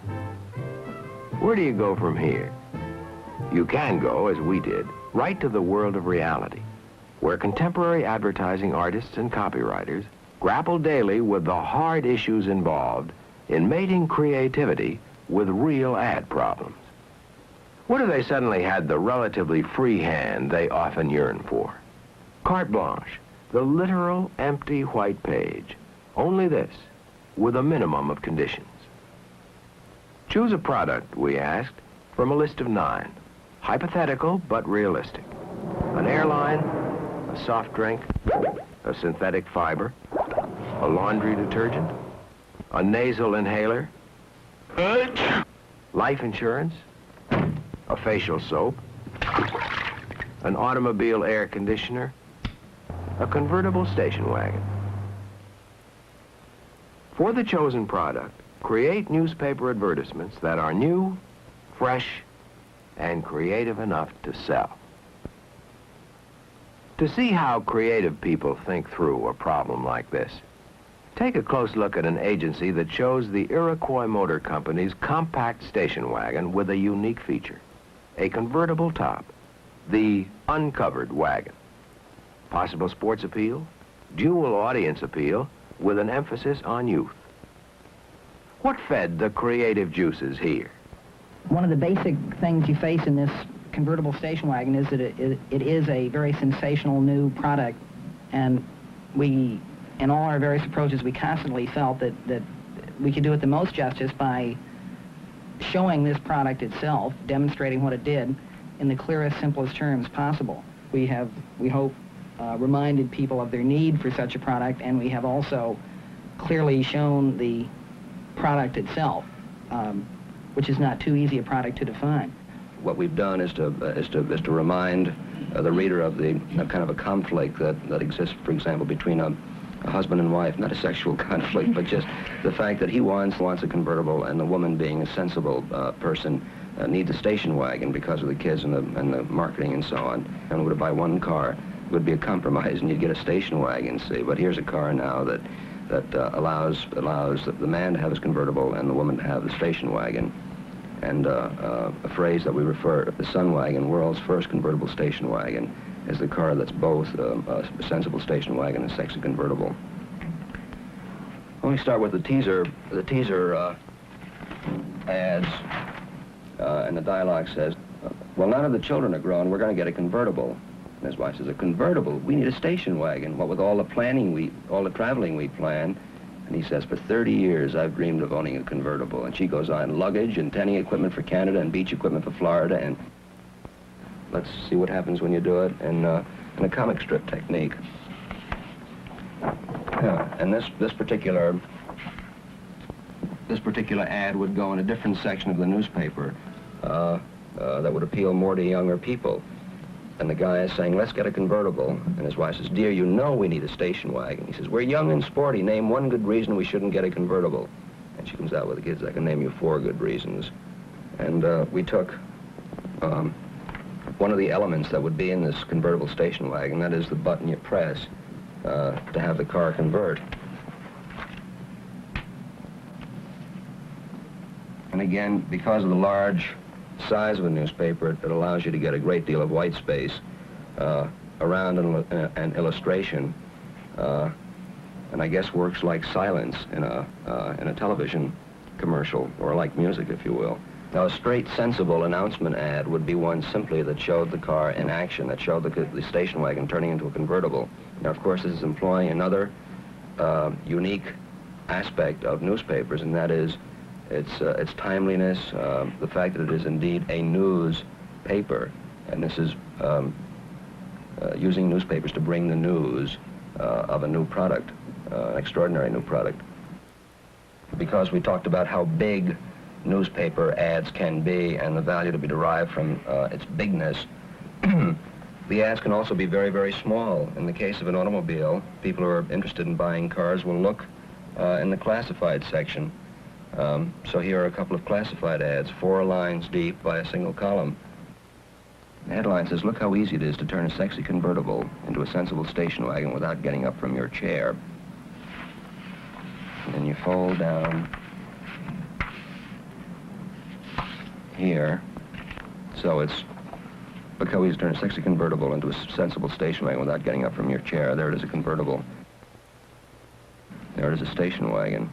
Where do you go from here? You can go, as we did, right to the world of reality, where contemporary advertising artists and copywriters grapple daily with the hard issues involved in mating creativity with real ad problems. What if they suddenly had the relatively free hand they often yearn for? Carte blanche, the literal empty white page. Only this, with a minimum of conditions. Choose a product, we asked, from a list of 9. Hypothetical, but realistic. An airline, a soft drink, a synthetic fiber, a laundry detergent, a nasal inhaler, life insurance, a facial soap, an automobile air conditioner, a convertible station wagon. For the chosen product, create newspaper advertisements that are new, fresh, and creative enough to sell. To see how creative people think through a problem like this, take a close look at an agency that chose the Iroquois Motor Company's compact station wagon with a unique feature, a convertible top, the uncovered wagon. Possible sports appeal, dual audience appeal, with an emphasis on youth. What fed the creative juices here?
One of the basic things you face in this convertible station wagon is that it is a very sensational new product, and we, in all our various approaches, we constantly felt that we could do it the most justice by showing this product itself, demonstrating what it did in the clearest, simplest terms possible. We have, we hope, reminded people of their need for such a product, and we have also clearly shown the product itself, which is not too easy a product to define.
What we've done is to remind the reader of the kind of a conflict that exists, for example, between a husband and wife, not a sexual conflict, but just the fact that he wants a convertible, and the woman, being a sensible person, needs a station wagon because of the kids and the marketing and so on. And would buy one car, it would be a compromise, and you'd get a station wagon, see. But here's a car now that allows the man to have his convertible and the woman to have the station wagon. And a phrase that we refer to, the Sun Wagon, world's first convertible station wagon, is the car that's both a sensible station wagon and a sexy convertible. Let me start with the teaser. The teaser ads, and the dialogue says, well, none of the children are grown, we're going to get a convertible. And his wife says, a convertible? We need a station wagon. What with all the planning, all the traveling we plan? And he says, for 30 years, I've dreamed of owning a convertible. And she goes on, luggage and tanning equipment for Canada and beach equipment for Florida. And let's see what happens when you do it in a comic strip technique. Yeah, and this particular ad would go in a different section of the newspaper that would appeal more to younger people. And the guy is saying, let's get a convertible. And his wife says, dear, you know we need a station wagon. He says, we're young and sporty. Name one good reason we shouldn't get a convertible. And she comes out with the kids, I can name you 4 good reasons. And we took one of the elements that would be in this convertible station wagon, that is the button you press to have the car convert. And again, because of the large size of a newspaper, it allows you to get a great deal of white space around an illustration, and I guess works like silence in a television commercial, or like music, if you will. Now, a straight, sensible announcement ad would be one simply that showed the car in action, that showed the station wagon turning into a convertible. Now, of course, this is employing another unique aspect of newspapers, and that is its timeliness, the fact that it is indeed a news paper, and this is using newspapers to bring the news of a new product, an extraordinary new product. Because we talked about how big newspaper ads can be and the value to be derived from its bigness, the ads can also be very, very small. In the case of an automobile, people who are interested in buying cars will look in the classified section So here are a couple of classified ads, 4 lines deep by a single column. The headline says, "Look how easy it is to turn a sexy convertible into a sensible station wagon without getting up from your chair." And then you fold down here. So it's, "Look how easy to turn a sexy convertible into a sensible station wagon without getting up from your chair." There it is, a convertible. There it is, a station wagon.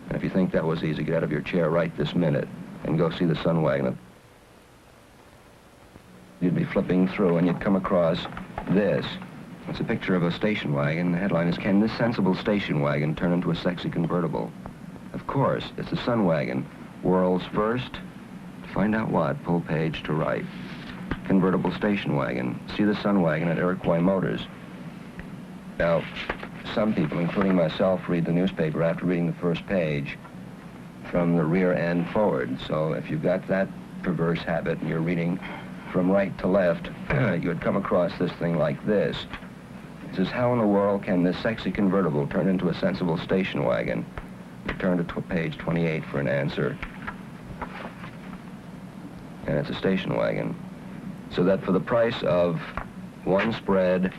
And if you think that was easy, get out of your chair right this minute and go see the Sun Wagon. You'd be flipping through and you'd come across this. It's a picture of a station wagon. The headline is, "Can this sensible station wagon turn into a sexy convertible?" Of course, it's the Sun Wagon, world's first. To find out what, pull page to right. Convertible station wagon. See the Sun Wagon at Iroquois Motors. Now, some people, including myself, read the newspaper after reading the first page from the rear end forward. So if you've got that perverse habit and you're reading from right to left, you would come across this thing like this. It says, "How in the world can this sexy convertible turn into a sensible station wagon?" You turn to page 28 for an answer. And it's a station wagon. So that for the price of 1 spread,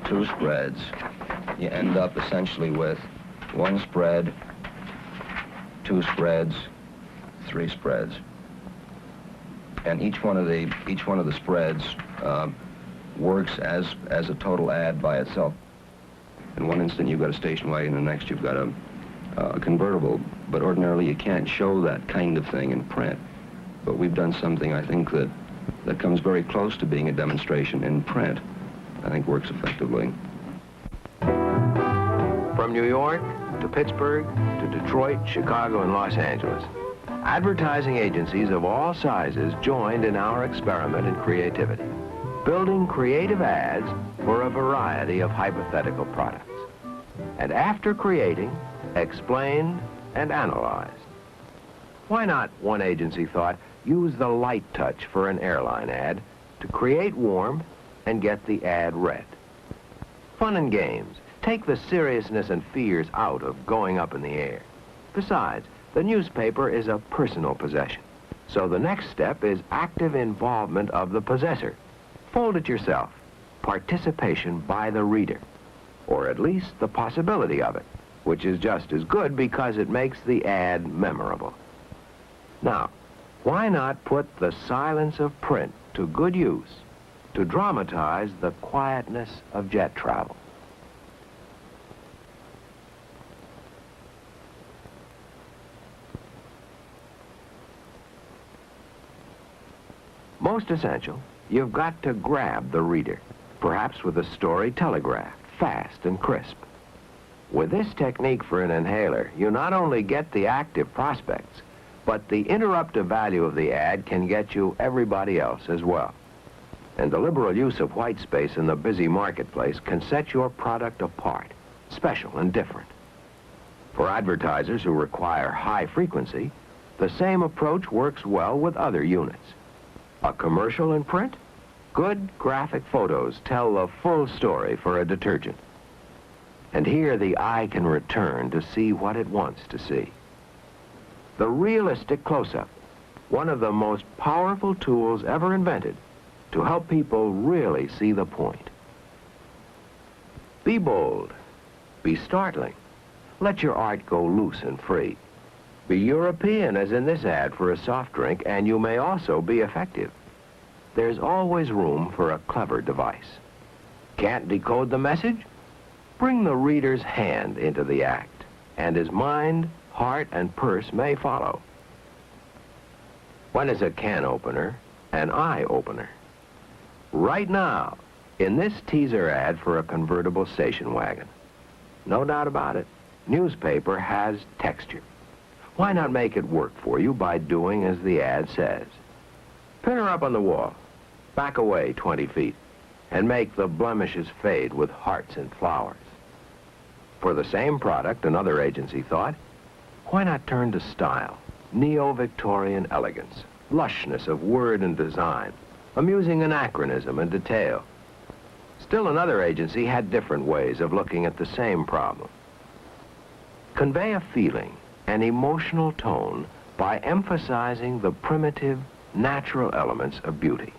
2 spreads, you end up essentially with 1 spread, 2 spreads, 3 spreads. And each one of the spreads works as a total ad by itself. In one instant you've got a station wagon, and the next you've got a convertible. But ordinarily you can't show that kind of thing in print. But we've done something, I think, that comes very close to being a demonstration in print. I think works effectively.
From New York to Pittsburgh to Detroit, Chicago, and Los Angeles, advertising agencies of all sizes joined in our experiment in creativity, building creative ads for a variety of hypothetical products. And after creating, explained, and analyzed. Why not, one agency thought, use the light touch for an airline ad to create warmth and get the ad read? Fun and games. Take the seriousness and fears out of going up in the air. Besides, the newspaper is a personal possession. So the next step is active involvement of the possessor. Fold it yourself. Participation by the reader. Or at least the possibility of it, which is just as good because it makes the ad memorable. Now, why not put the silence of print to good use to dramatize the quietness of jet travel? Most essential, you've got to grab the reader, perhaps with a story telegraphed, fast and crisp. With this technique for an inhaler, you not only get the active prospects, but the interruptive value of the ad can get you everybody else as well. And the liberal use of white space in the busy marketplace can set your product apart, special and different. For advertisers who require high frequency, the same approach works well with other units. A commercial in print? Good graphic photos tell the full story for a detergent. And here the eye can return to see what it wants to see. The realistic close-up, one of the most powerful tools ever invented to help people really see the point. Be bold. Be startling. Let your art go loose and free. Be European, as in this ad for a soft drink, and you may also be effective. There's always room for a clever device. Can't decode the message? Bring the reader's hand into the act, and his mind, heart, and purse may follow. When is a can opener an eye opener? Right now, in this teaser ad for a convertible station wagon. No doubt about it, newspaper has texture. Why not make it work for you by doing as the ad says? Pin her up on the wall, back away 20 feet, and make the blemishes fade with hearts and flowers. For the same product, another agency thought, why not turn to style, neo-Victorian elegance, lushness of word and design, amusing anachronism and detail? Still another agency had different ways of looking at the same problem. Convey a feeling, an emotional tone by emphasizing the primitive, natural elements of beauty.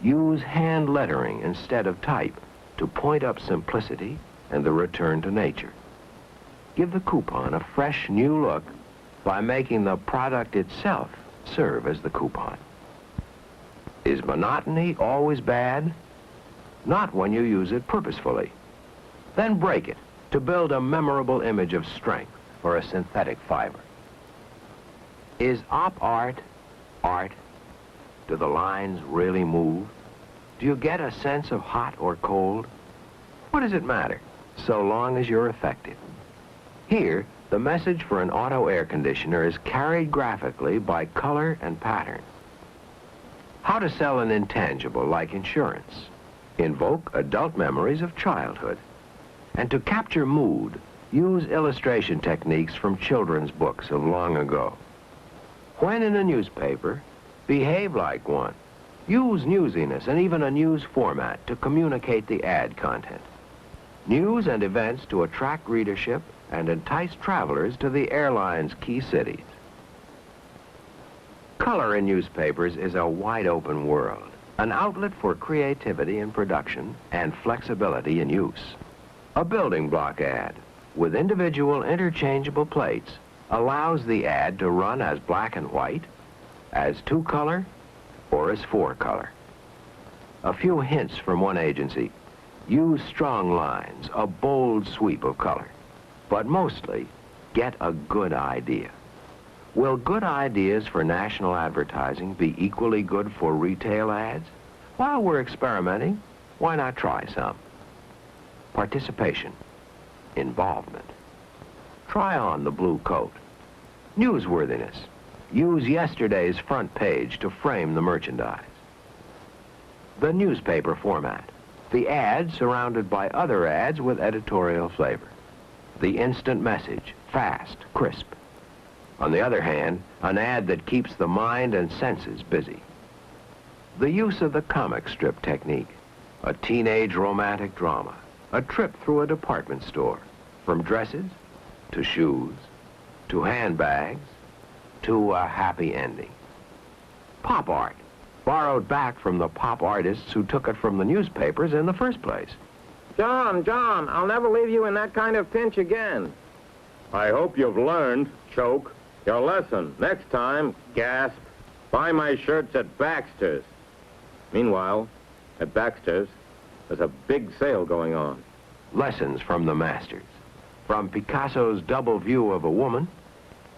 Use hand lettering instead of type to point up simplicity and the return to nature. Give the coupon a fresh new look by making the product itself serve as the coupon. Is monotony always bad? Not when you use it purposefully. Then break it to build a memorable image of strength for a synthetic fiber. Is op art art? Do the lines really move? Do you get a sense of hot or cold? What does it matter, so long as you're effective? Here, the message for an auto air conditioner is carried graphically by color and pattern. How to sell an intangible like insurance. Invoke adult memories of childhood. And to capture mood, use illustration techniques from children's books of long ago. When in a newspaper, behave like one. Use newsiness and even a news format to communicate the ad content. News and events to attract readership and entice travelers to the airline's key cities. Color in newspapers is a wide-open world, an outlet for creativity in production and flexibility in use. A building block ad with individual interchangeable plates allows the ad to run as black and white, as 2-color, or as 4-color. A few hints from one agency. Use strong lines, a bold sweep of color. But mostly, get a good idea. Will good ideas for national advertising be equally good for retail ads? While we're experimenting, why not try some? Participation. Involvement. Try on the blue coat. Newsworthiness. Use yesterday's front page to frame the merchandise. The newspaper format. The ad surrounded by other ads with editorial flavor. The instant message, fast, crisp. On the other hand, an ad that keeps the mind and senses busy. The use of the comic strip technique. A teenage romantic drama. A trip through a department store. From dresses, to shoes, to handbags, to a happy ending. Pop art, borrowed back from the pop artists who took it from the newspapers in the first place.
John, I'll never leave you in that kind of pinch again.
I hope you've learned, choke, your lesson. Next time, gasp, buy my shirts at Baxter's. Meanwhile, at Baxter's, there's a big sale going on.
Lessons from the masters. From Picasso's double view of a woman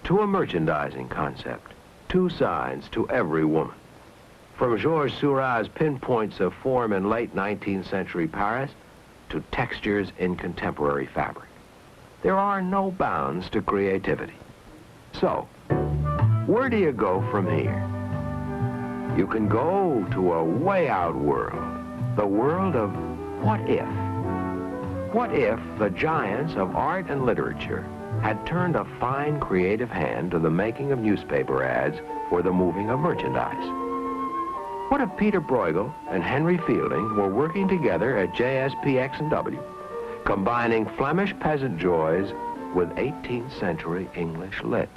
to a merchandising concept. 2 sides to every woman. From Georges Seurat's pinpoints of form in late 19th century Paris to textures in contemporary fabric. There are no bounds to creativity. So, where do you go from here? You can go to a way out world, the world of what if? What if the giants of art and literature had turned a fine creative hand to the making of newspaper ads for the moving of merchandise? What if Peter Bruegel and Henry Fielding were working together at JSPX&W, combining Flemish peasant joys with 18th century English lit?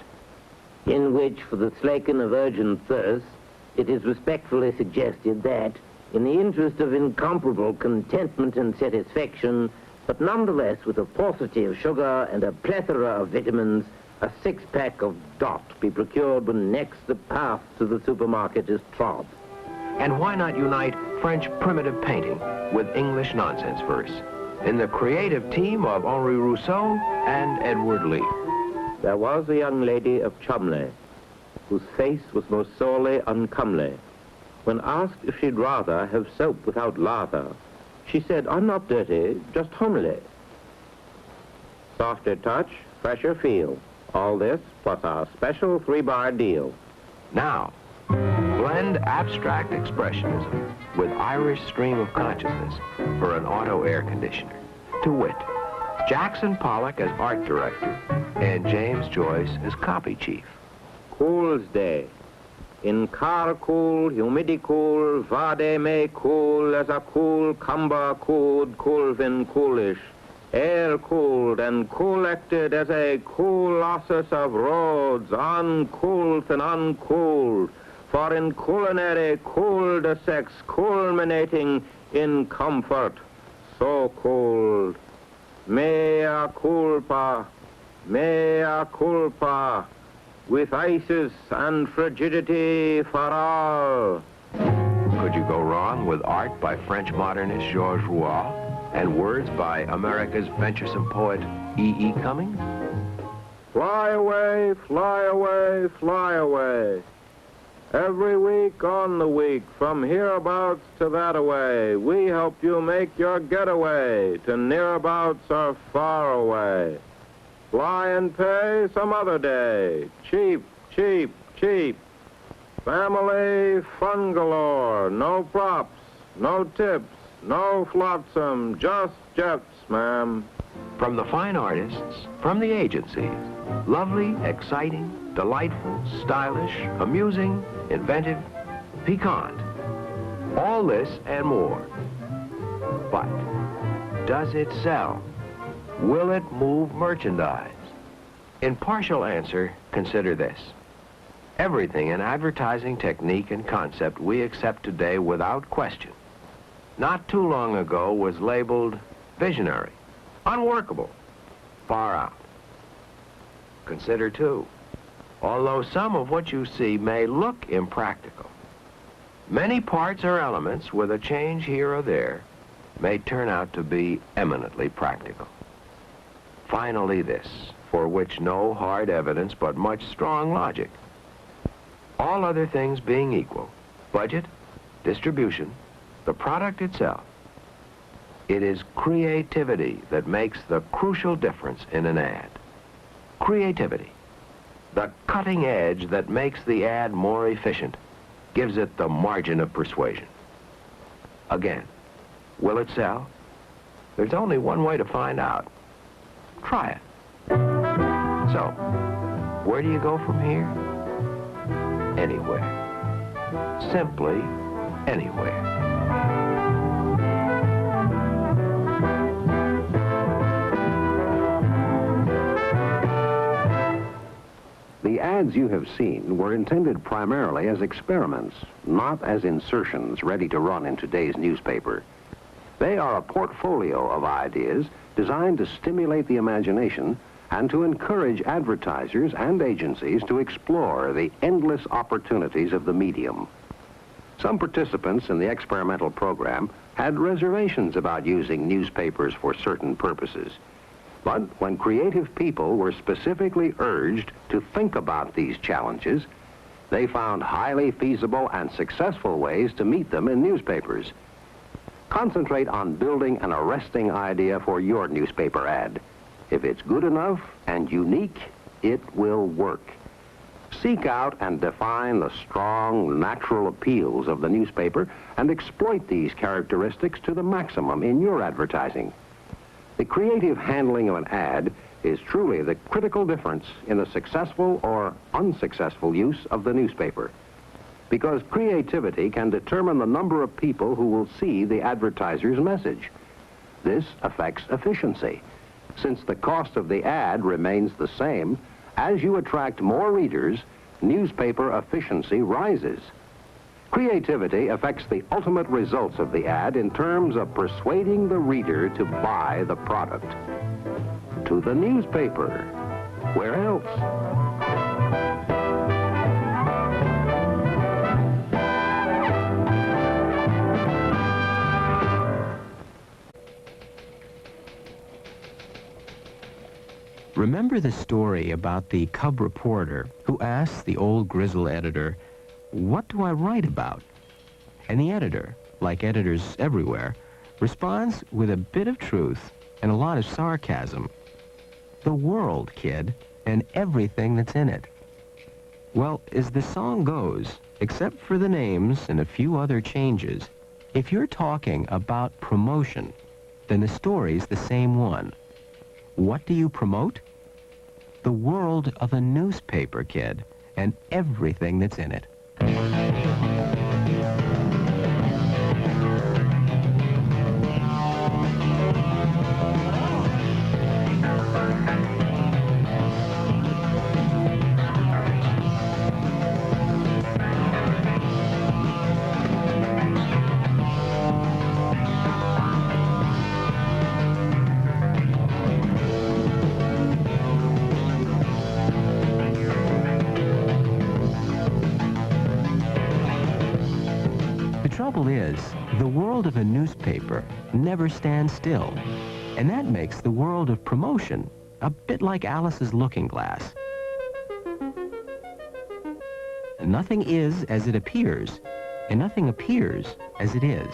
In which, for the slaking of urgent thirst, it is respectfully suggested that, in the interest of incomparable contentment and satisfaction, but nonetheless with a paucity of sugar and a plethora of vitamins, a 6-pack of Dot be procured when next the path to the supermarket is trod.
And why not unite French primitive painting with English nonsense verse in the creative team of Henri Rousseau and Edward Lear?
There was a young lady of Cholmondeley, whose face was most sorely uncomely. When asked if she'd rather have soap without lather, she said, "I'm not dirty, just homely." Softer touch, fresher feel. All this plus our special 3-bar deal.
Now, blend abstract expressionism with Irish stream of consciousness for an auto air conditioner. To wit, Jackson Pollock as art director and James Joyce as copy chief.
Cool's day. In car cool, humidity cool, vade me cool, as a cool, cumber cool, coolvin coolish.
air-cooled and collected as a colossus of roads, uncooled and uncooled, for in culinary cul-de-sacs culminating in comfort, so cold. Mea culpa, with ices and frigidity for all.
Could you go wrong with art by French modernist Georges Rouault and words by America's venturesome poet E.E. Cummings?
Fly away, fly away, fly away. Every week on the week, from hereabouts to that-a-way, we help you make your getaway to nearabouts or far away. Fly and pay some other day. Cheap, cheap, cheap. Family fun galore. No props, no tips, no flotsam, just jets, ma'am.
From the fine artists, from the agencies, lovely, exciting, delightful, stylish, amusing, inventive, piquant. All this and more. But does it sell? Will it move merchandise? In partial answer, consider this. Everything in advertising technique and concept we accept today without question, not too long ago was labeled visionary, unworkable, far out. Consider, too, although some of what you see may look impractical, many parts or elements with a change here or there may turn out to be eminently practical. Finally, this, for which no hard evidence but much strong logic. All other things being equal, budget, distribution, the product itself, it is creativity that makes the crucial difference in an ad. Creativity. The cutting edge that makes the ad more efficient, gives it the margin of persuasion. Again, will it sell? There's only one way to find out. Try it. So, where do you go from here? Anywhere. Simply anywhere.
The ads you have seen were intended primarily as experiments, not as insertions ready to run in today's newspaper. They are a portfolio of ideas designed to stimulate the imagination and to encourage advertisers and agencies to explore the endless opportunities of the medium. Some participants in the experimental program had reservations about using newspapers for certain purposes. But when creative people were specifically urged to think about these challenges, they found highly feasible and successful ways to meet them in newspapers. Concentrate on building an arresting idea for your newspaper ad. If it's good enough and unique, it will work. Seek out and define the strong, natural appeals of the newspaper and exploit these characteristics to the maximum in your advertising. The creative handling of an ad is truly the critical difference in the successful or unsuccessful use of the newspaper, because creativity can determine the number of people who will see the advertiser's message. This affects efficiency, since the cost of the ad remains the same. As you attract more readers, newspaper efficiency rises. Creativity affects the ultimate results of the ad in terms of persuading the reader to buy the product. To the newspaper. Where else?
Remember the story about the cub reporter who asked the old grizzled editor, "What do I write about?" And the editor, like editors everywhere, responds with a bit of truth and a lot of sarcasm. "The world, kid, and everything that's in it." Well, as the song goes, except for the names and a few other changes, if you're talking about promotion, then the story's the same one. What do you promote? The world of a newspaper, kid, and everything that's in it. trouble is, the world of a newspaper never stands still. And that makes the world of promotion a bit like Alice's looking glass. Nothing is as it appears, and nothing appears as it is.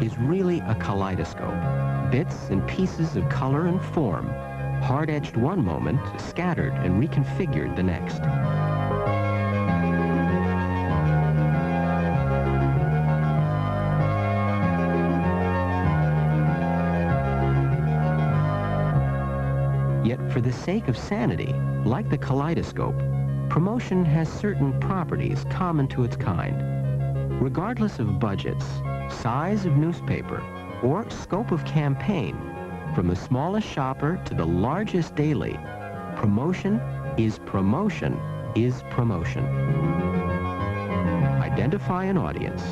Is really a kaleidoscope. Bits and pieces of color and form, hard-edged one moment, scattered and reconfigured the next. Yet for the sake of sanity, like the kaleidoscope, promotion has certain properties common to its kind. Regardless of budgets, size of newspaper, or scope of campaign, from the smallest shopper to the largest daily, promotion is promotion is promotion. Identify an audience.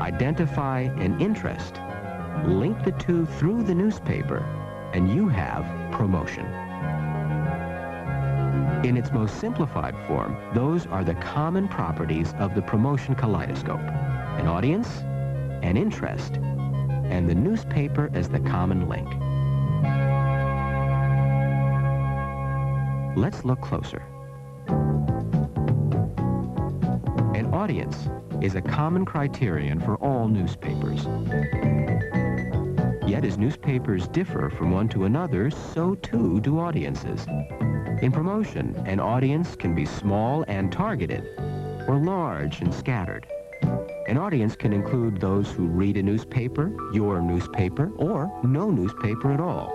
Identify an interest. Link the two through the newspaper, and you have promotion. In its most simplified form, those are the common properties of the promotion kaleidoscope. An audience, an interest, and the newspaper as the common link. Let's look closer. An audience is a common criterion for all newspapers. Yet as newspapers differ from one to another, so too do audiences. In promotion, an audience can be small and targeted, or large and scattered. An audience can include those who read a newspaper, your newspaper, or no newspaper at all.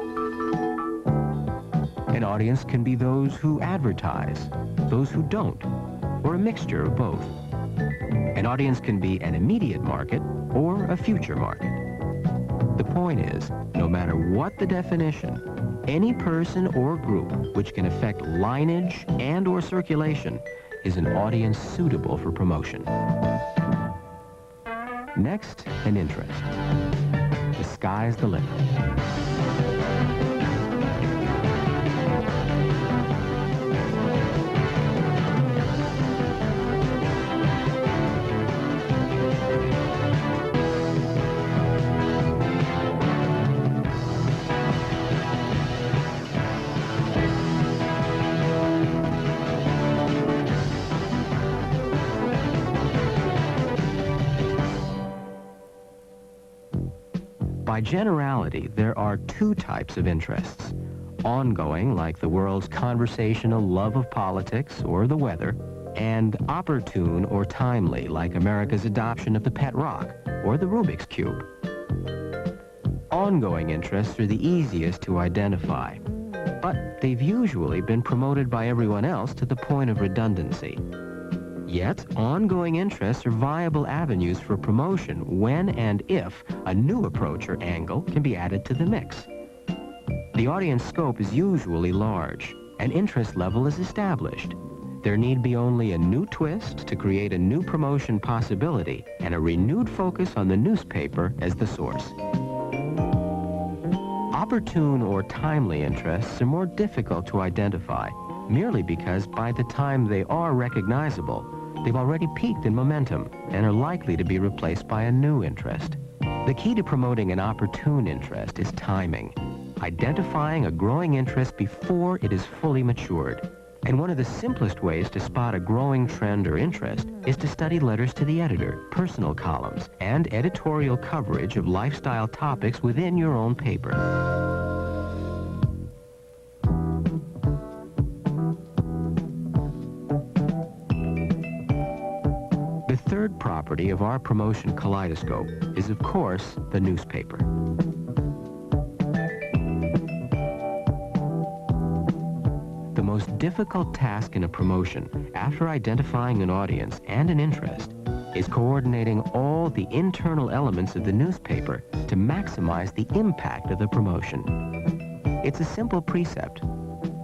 An audience can be those who advertise, those who don't, or a mixture of both. An audience can be an immediate market or a future market. The point is, no matter what the definition, any person or group which can affect lineage and or circulation is an audience suitable for promotion. Next, an interest. The sky's the limit. By generality, there are two types of interests. Ongoing, like the world's conversational love of politics or the weather, and opportune or timely, like America's adoption of the pet rock or the Rubik's Cube. Ongoing interests are the easiest to identify, but they've usually been promoted by everyone else to the point of redundancy. Yet, ongoing interests are viable avenues for promotion when and if a new approach or angle can be added to the mix. The audience scope is usually large, and interest level is established. There need be only a new twist to create a new promotion possibility and a renewed focus on the newspaper as the source. Opportune or timely interests are more difficult to identify, merely because by the time they are recognizable, they've already peaked in momentum and are likely to be replaced by a new interest. The key to promoting an opportune interest is timing, identifying a growing interest before it is fully matured. And one of the simplest ways to spot a growing trend or interest is to study letters to the editor, personal columns, and editorial coverage of lifestyle topics within your own paper. The third property of our promotion kaleidoscope is, of course, the newspaper. most difficult task in a promotion, after identifying an audience and an interest, is coordinating all the internal elements of the newspaper to maximize the impact of the promotion. It's a simple precept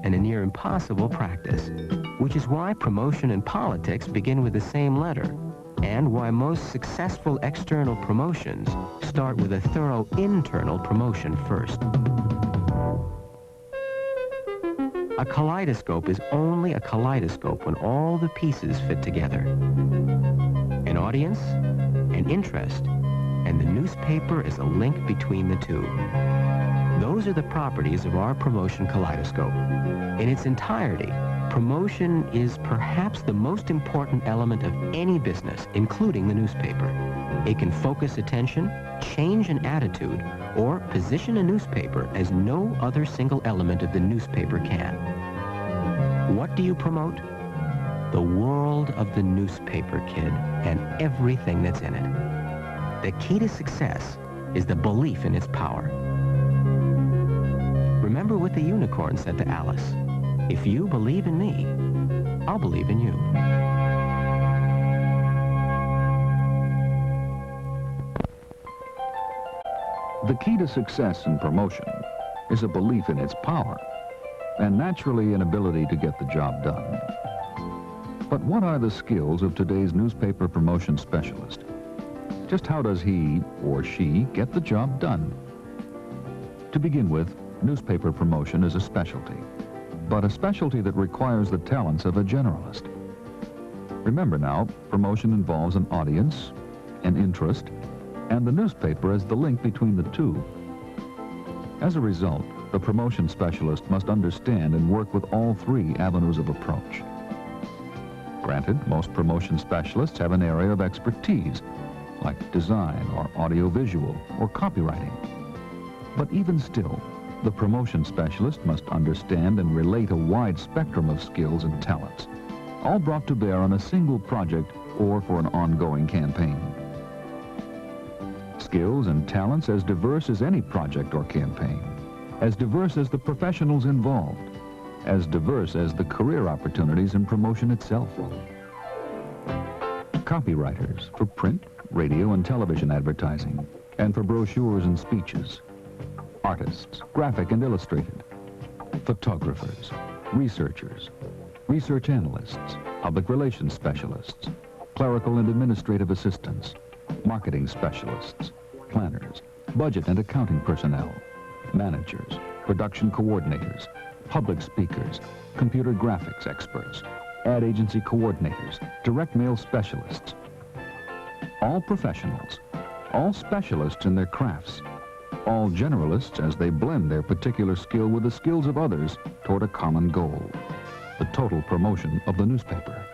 and a near impossible practice, which is why promotion and politics begin with the same letter, and why most successful external promotions start with a thorough internal promotion first. A kaleidoscope is only a kaleidoscope when all the pieces fit together. An audience, an interest, and the newspaper is a link between the two. Those are the properties of our promotion kaleidoscope. In its entirety, promotion is perhaps the most important element of any business, including the newspaper. It can focus attention, change an attitude, or position a newspaper as no other single element of the newspaper can. What do you promote? The world of the newspaper, kid, and everything that's in it. The key to success is the belief in its power. Remember what the unicorn said to Alice. If you believe in me, I'll believe in you.
The key to success in promotion is a belief in its power, and naturally an ability to get the job done. But what are the skills of today's newspaper promotion specialist? Just how does he or she get the job done? To begin with, newspaper promotion is a specialty, but a specialty that requires the talents of a generalist. Remember now, promotion involves an audience, an interest, and the newspaper as the link between the two. As a result, the promotion specialist must understand and work with all three avenues of approach. Granted, most promotion specialists have an area of expertise, like design or audiovisual or copywriting. But even still, the promotion specialist must understand and relate a wide spectrum of skills and talents, all brought to bear on a single project or for an ongoing campaign. Skills and talents as diverse as any project or campaign, as diverse as the professionals involved, as diverse as the career opportunities in promotion itself. Copywriters for print, radio, and television advertising, and for brochures and speeches. Artists, graphic and illustrated. Photographers, researchers, research analysts, public relations specialists, clerical and administrative assistants, marketing specialists, planners, budget and accounting personnel, managers, production coordinators, public speakers, computer graphics experts, ad agency coordinators, direct mail specialists. All professionals, all specialists in their crafts, all generalists as they blend their particular skill with the skills of others toward a common goal, the total promotion of the newspaper.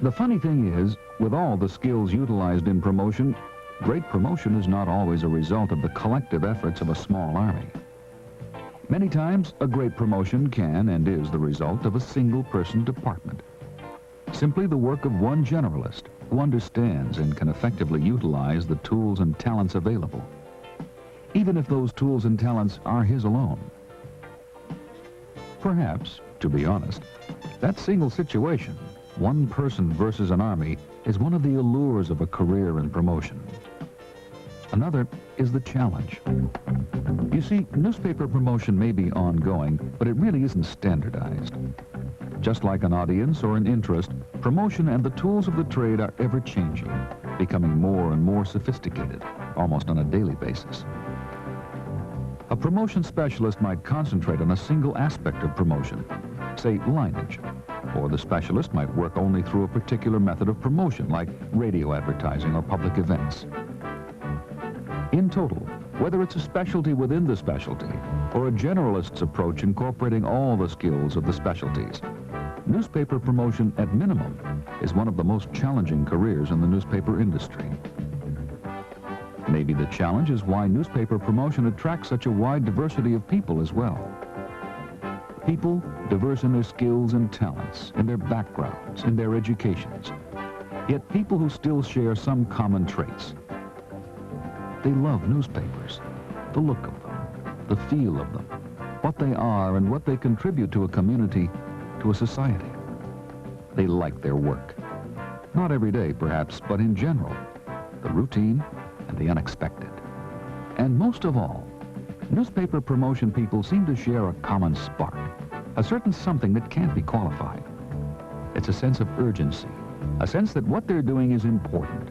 The funny thing is, with all the skills utilized in promotion, great promotion is not always a result of the collective efforts of a small army. Many times, a great promotion can and is the result of a single-person department. Simply the work of one generalist who understands and can effectively utilize the tools and talents available, even if those tools and talents are his alone. Perhaps, to be honest, that single situation, one person versus an army, is one of the allures of a career in promotion. Another is the challenge. You see, newspaper promotion may be ongoing, but it really isn't standardized. Just like an audience or an interest, promotion and the tools of the trade are ever-changing, becoming more and more sophisticated, almost on a daily basis. A promotion specialist might concentrate on a single aspect of promotion, say lineage, or the specialist might work only through a particular method of promotion, like radio advertising or public events. In total, whether it's a specialty within the specialty or a generalist's approach incorporating all the skills of the specialties, newspaper promotion, at minimum, is one of the most challenging careers in the newspaper industry. Maybe the challenge is why newspaper promotion attracts such a wide diversity of people as well. People diverse in their skills and talents, in their backgrounds, in their educations, yet people who still share some common traits. They love newspapers, the look of them, the feel of them, what they are and what they contribute to a community, to a society. They like their work. Not every day, perhaps, but in general, the routine and the unexpected. And most of all, newspaper promotion people seem to share a common spark, a certain something that can't be qualified. It's a sense of urgency, a sense that what they're doing is important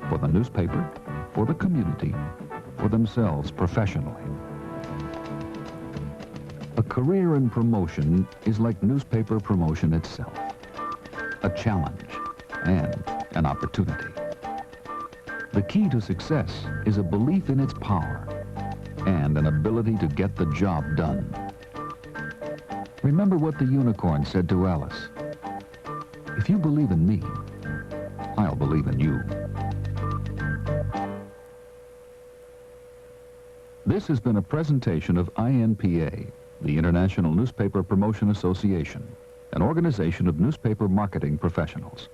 for the newspaper, for the community, for themselves professionally. A career in promotion is like newspaper promotion itself, a challenge and an opportunity. The key to success is a belief in its power and an ability to get the job done. Remember what the unicorn said to Alice. If you believe in me, I'll believe in you. This has been a presentation of INPA, the International Newspaper Promotion Association, an organization of newspaper marketing professionals.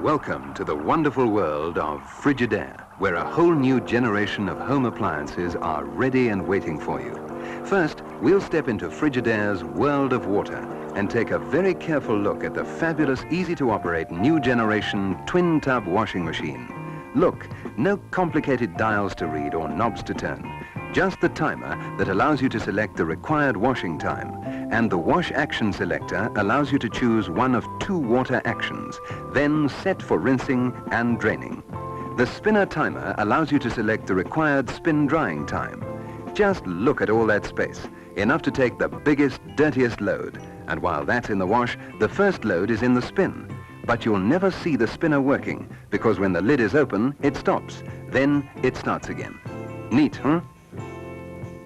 Welcome to the wonderful world of Frigidaire, where a whole new generation of home appliances are ready and waiting for you. First, we'll step into Frigidaire's world of water and take a very careful look at the fabulous, easy-to-operate new generation twin tub washing machine. Look, no complicated dials to read or knobs to turn. Just the timer that allows you to select the required washing time, and the wash action selector allows you to choose one of 2 water actions, then set for rinsing and draining. The spinner timer allows you to select the required spin drying time. Just look at all that space, enough to take the biggest, dirtiest load. And while that's in the wash, the first load is in the spin. But you'll never see the spinner working, because when the lid is open, it stops. Then it starts again. Neat, huh?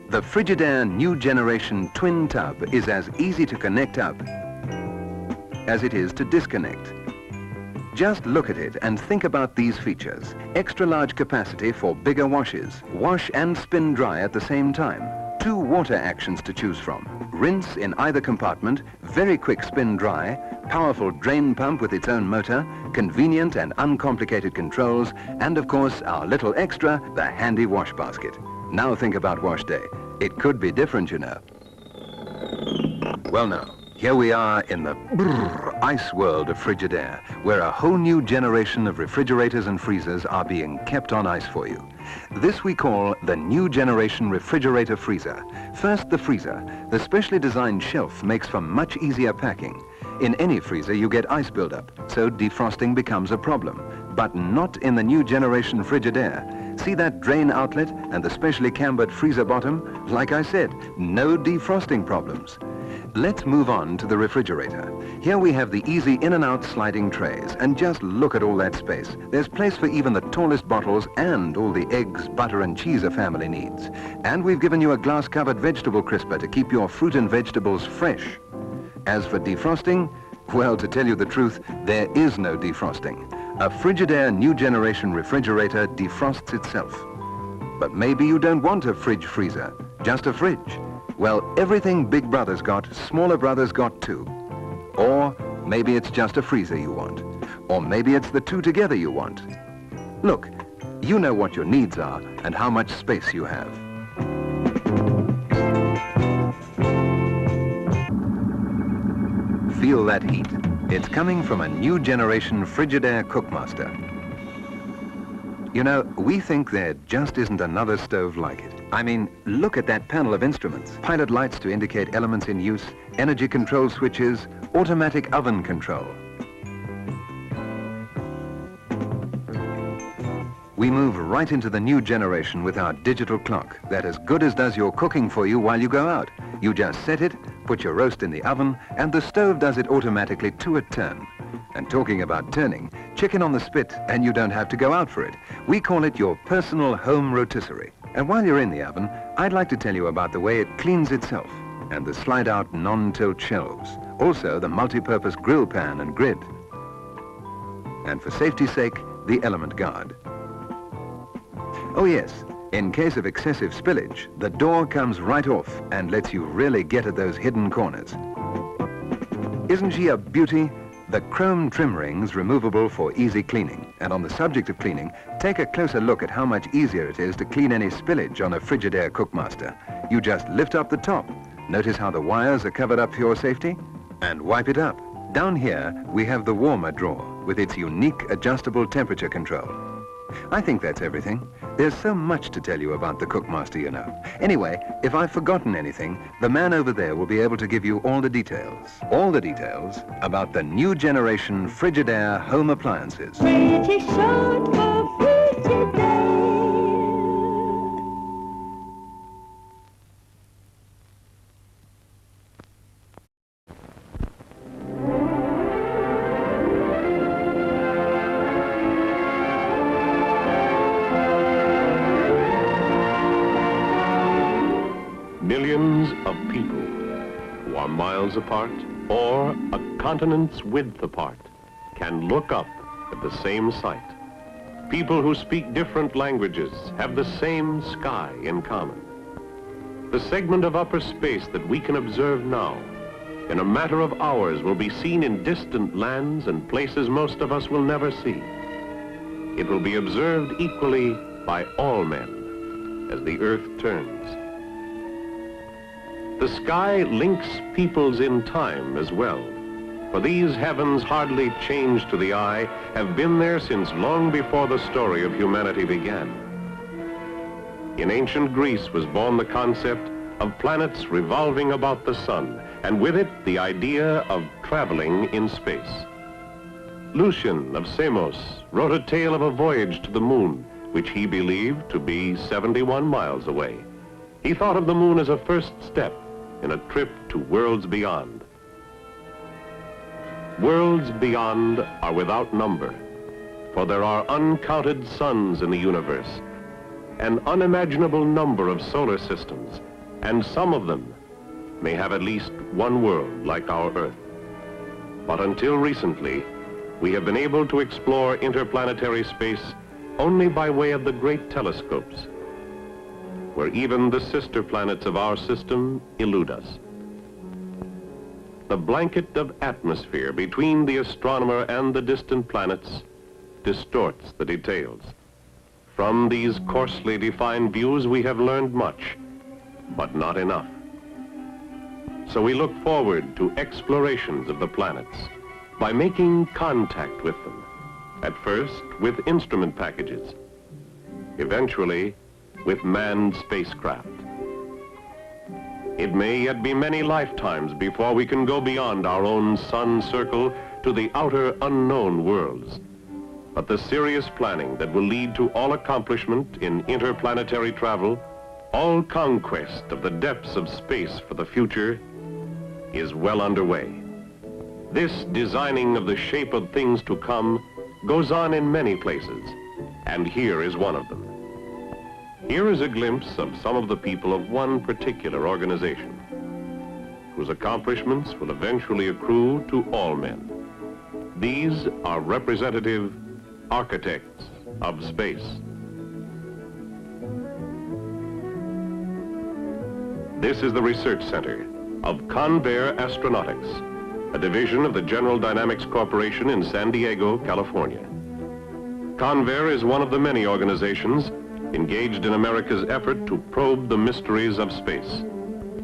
The Frigidaire new generation twin tub is as easy to connect up as it is to disconnect. Just look at it and think about these features. Extra large capacity for bigger washes. Wash and spin dry at the same time. 2 water actions to choose from. Rinse in either compartment, very quick spin dry, powerful drain pump with its own motor, convenient and uncomplicated controls, and of course our little extra, the handy wash basket. Now think about wash day. It could be different, you know. Well now, here we are in the ice world of Frigidaire, where a whole new generation of refrigerators and freezers are being kept on ice for you. This we call the new generation refrigerator freezer. First, the freezer. The specially designed shelf makes for much easier packing. In any freezer, you get ice buildup, so defrosting becomes a problem. But not in the new generation Frigidaire. See that drain outlet and the specially cambered freezer bottom? Like I said, no defrosting problems. Let's move on to the refrigerator. Here we have the easy in and out sliding trays, and just look at all that space. There's place for even the tallest bottles and all the eggs, butter and cheese a family needs. And we've given you a glass-covered vegetable crisper to keep your fruit and vegetables fresh. As for defrosting, well, to tell you the truth, there is no defrosting. A Frigidaire new generation refrigerator defrosts itself. But maybe you don't want a fridge freezer, just a fridge. Well, everything big brother's got, smaller brothers got too. Or maybe it's just a freezer you want. Or maybe it's the 2 together you want. Look, you know what your needs are and how much space you have. Feel that heat. It's coming from a new generation Frigidaire Cookmaster. You know, we think there just isn't another stove like it. I mean, look at that panel of instruments. Pilot lights to indicate elements in use, energy control switches, automatic oven control. We move right into the new generation with our digital clock that as good as does your cooking for you while you go out. You just set it, put your roast in the oven, and the stove does it automatically to a turn. And talking about turning, chicken on the spit and you don't have to go out for it. We call it your personal home rotisserie. And while you're in the oven, I'd like to tell you about the way it cleans itself and the slide-out non-tilt shelves. Also, the multi-purpose grill pan and grid. And for safety's sake, the Element Guard. Oh yes, in case of excessive spillage, the door comes right off and lets you really get at those hidden corners. Isn't she a beauty? The chrome trim rings removable for easy cleaning. And on the subject of cleaning, take a closer look at how much easier it is to clean any spillage on a Frigidaire Cookmaster. You just lift up the top. Notice how the wires are covered up for your safety? And wipe it up. Down here, we have the warmer drawer with its unique adjustable temperature control. I think that's everything. There's so much to tell you about the Cookmaster, you know. Anyway, if I've forgotten anything, the man over there will be able to give you all the details. All the details about the new generation Frigidaire home appliances.
British short for Frigidaire.
Millions of people who are miles apart or a continent's width apart can look up at the same sight. People who speak different languages have the same sky in common. The segment of upper space that we can observe now in a matter of hours, will be seen in distant lands and places most of us will never see. It will be observed equally by all men as the earth turns. The sky links peoples in time as well, for these heavens, hardly changed to the eye, have been there since long before the story of humanity began. In ancient Greece was born the concept of planets revolving about the sun, and with it the idea of traveling in space. Lucian of Samos wrote a tale of a voyage to the moon, which he believed to be 71 miles away. He thought of the moon as a first step in a trip to worlds beyond. Worlds beyond are without number, for there are uncounted suns in the universe, an unimaginable number of solar systems, and some of them may have at least one world like our Earth. But until recently, we have been able to explore interplanetary space only by way of the great telescopes, where even the sister planets of our system elude us. The blanket of atmosphere between the astronomer and the distant planets distorts the details. From these coarsely defined views, we have learned much, but not enough. So we look forward to explorations of the planets by making contact with them, at first with instrument packages, eventually with manned spacecraft. It may yet be many lifetimes before we can go beyond our own sun circle to the outer unknown worlds. But the serious planning that will lead to all accomplishment in interplanetary travel, all conquest of the depths of space for the future, is well underway. This designing of the shape of things to come goes on in many places, and here is one of them. Here is a glimpse of some of the people of one particular organization, whose accomplishments will eventually accrue to all men. These are representative architects of space. This is the research center of Convair Astronautics, a division of the General Dynamics Corporation in San Diego, California. Convair is one of the many organizations engaged in America's effort to probe the mysteries of space,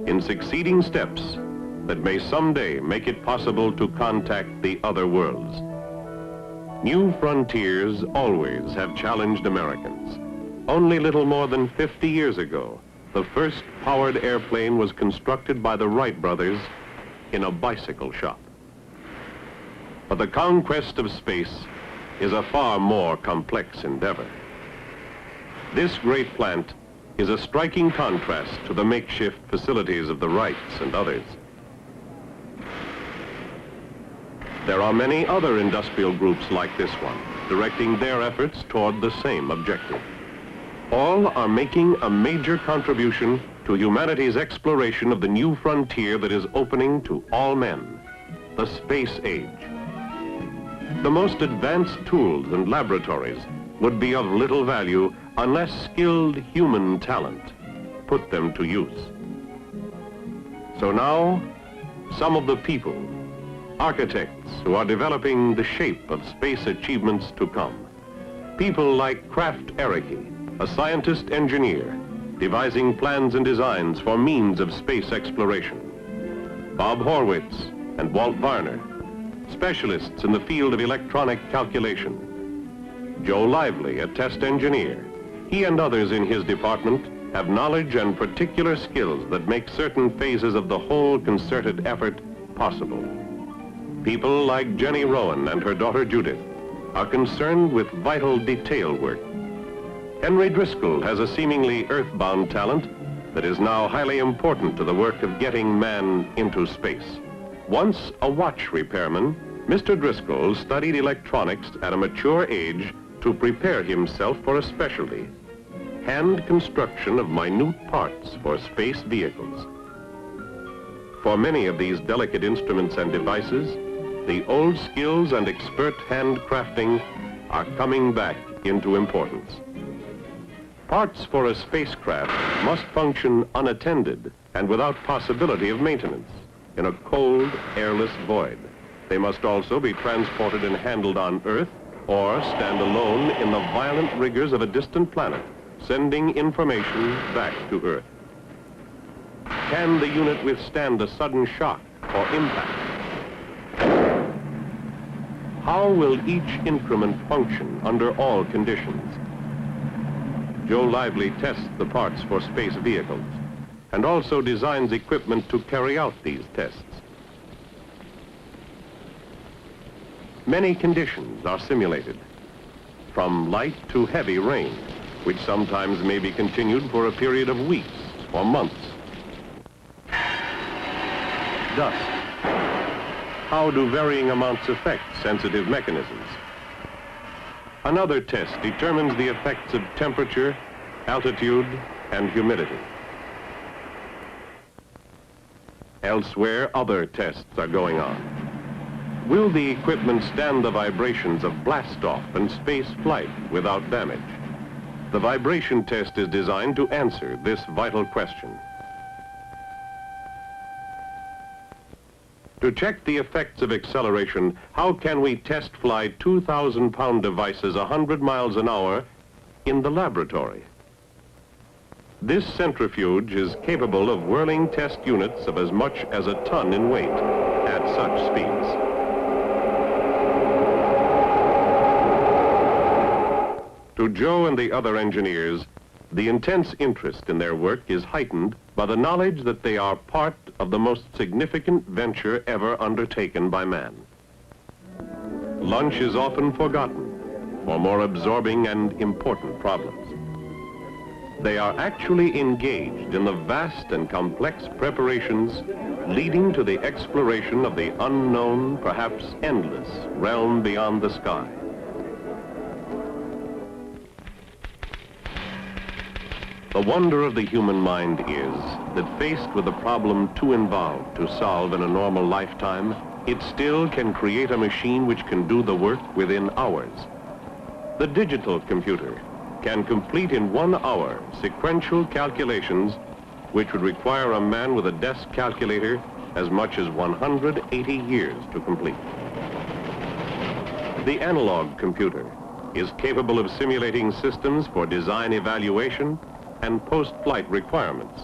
in succeeding steps that may someday make it possible to contact the other worlds. New frontiers always have challenged Americans. Only little more than 50 years ago, the first powered airplane was constructed by the Wright brothers in a bicycle shop. But the conquest of space is a far more complex endeavor. This great plant is a striking contrast to the makeshift facilities of the Wrights and others. There are many other industrial groups like this one, directing their efforts toward the same objective. All are making a major contribution to humanity's exploration of the new frontier that is opening to all men, the space age. The most advanced tools and laboratories would be of little value unless skilled human talent put them to use. So now, some of the people, architects who are developing the shape of space achievements to come. People like Kraft Ehricke, a scientist engineer, devising plans and designs for means of space exploration. Bob Horwitz and Walt Varner, specialists in the field of electronic calculation. Joe Lively, a test engineer. He and others in his department have knowledge and particular skills that make certain phases of the whole concerted effort possible. People like Jenny Rowan and her daughter Judith are concerned with vital detail work. Henry Driscoll has a seemingly earthbound talent that is now highly important to the work of getting man into space. Once a watch repairman, Mr. Driscoll studied electronics at a mature age to prepare himself for a specialty, hand construction of minute parts for space vehicles. For many of these delicate instruments and devices, the old skills and expert handcrafting are coming back into importance. Parts for a spacecraft must function unattended and without possibility of maintenance. in a cold, airless void. They must also be transported and handled on Earth or stand alone in the violent rigors of a distant planet, sending information back to Earth. Can the unit withstand a sudden shock or impact? How will each increment function under all conditions? Joe Lively tests the parts for space vehicles and also designs equipment to carry out these tests. Many conditions are simulated, from light to heavy rain, which sometimes may be continued for a period of weeks or months. Dust. How do varying amounts affect sensitive mechanisms? Another test determines the effects of temperature, altitude, and humidity. Elsewhere, other tests are going on. Will the equipment stand the vibrations of blast-off and space flight without damage? The vibration test is designed to answer this vital question. To check the effects of acceleration, how can we test fly 2,000-pound devices 100 miles an hour in the laboratory? This centrifuge is capable of whirling test units of as much as a ton in weight at such speeds. To Joe and the other engineers, the intense interest in their work is heightened by the knowledge that they are part of the most significant venture ever undertaken by man. Lunch is often forgotten for more absorbing and important problems. They are actually engaged in the vast and complex preparations leading to the exploration of the unknown, perhaps endless, realm beyond the sky. The wonder of the human mind is that faced with a problem too involved to solve in a normal lifetime, it still can create a machine which can do the work within hours. The digital computer can complete in 1 hour sequential calculations which would require a man with a desk calculator as much as 180 years to complete. The analog computer is capable of simulating systems for design evaluation and post-flight requirements.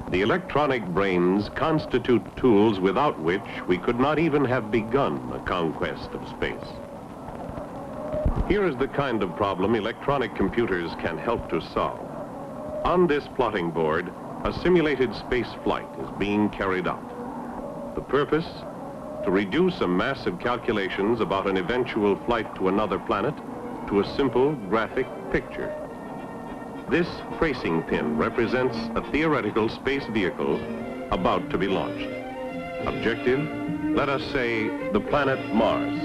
The electronic brains constitute tools without which we could not even have begun the conquest of space. Here is the kind of problem electronic computers can help to solve. On this plotting board, a simulated space flight is being carried out. The purpose? To reduce a mass of calculations about an eventual flight to another planet to a simple graphic picture. This tracing pin represents a theoretical space vehicle about to be launched. Objective, let us say, the planet Mars.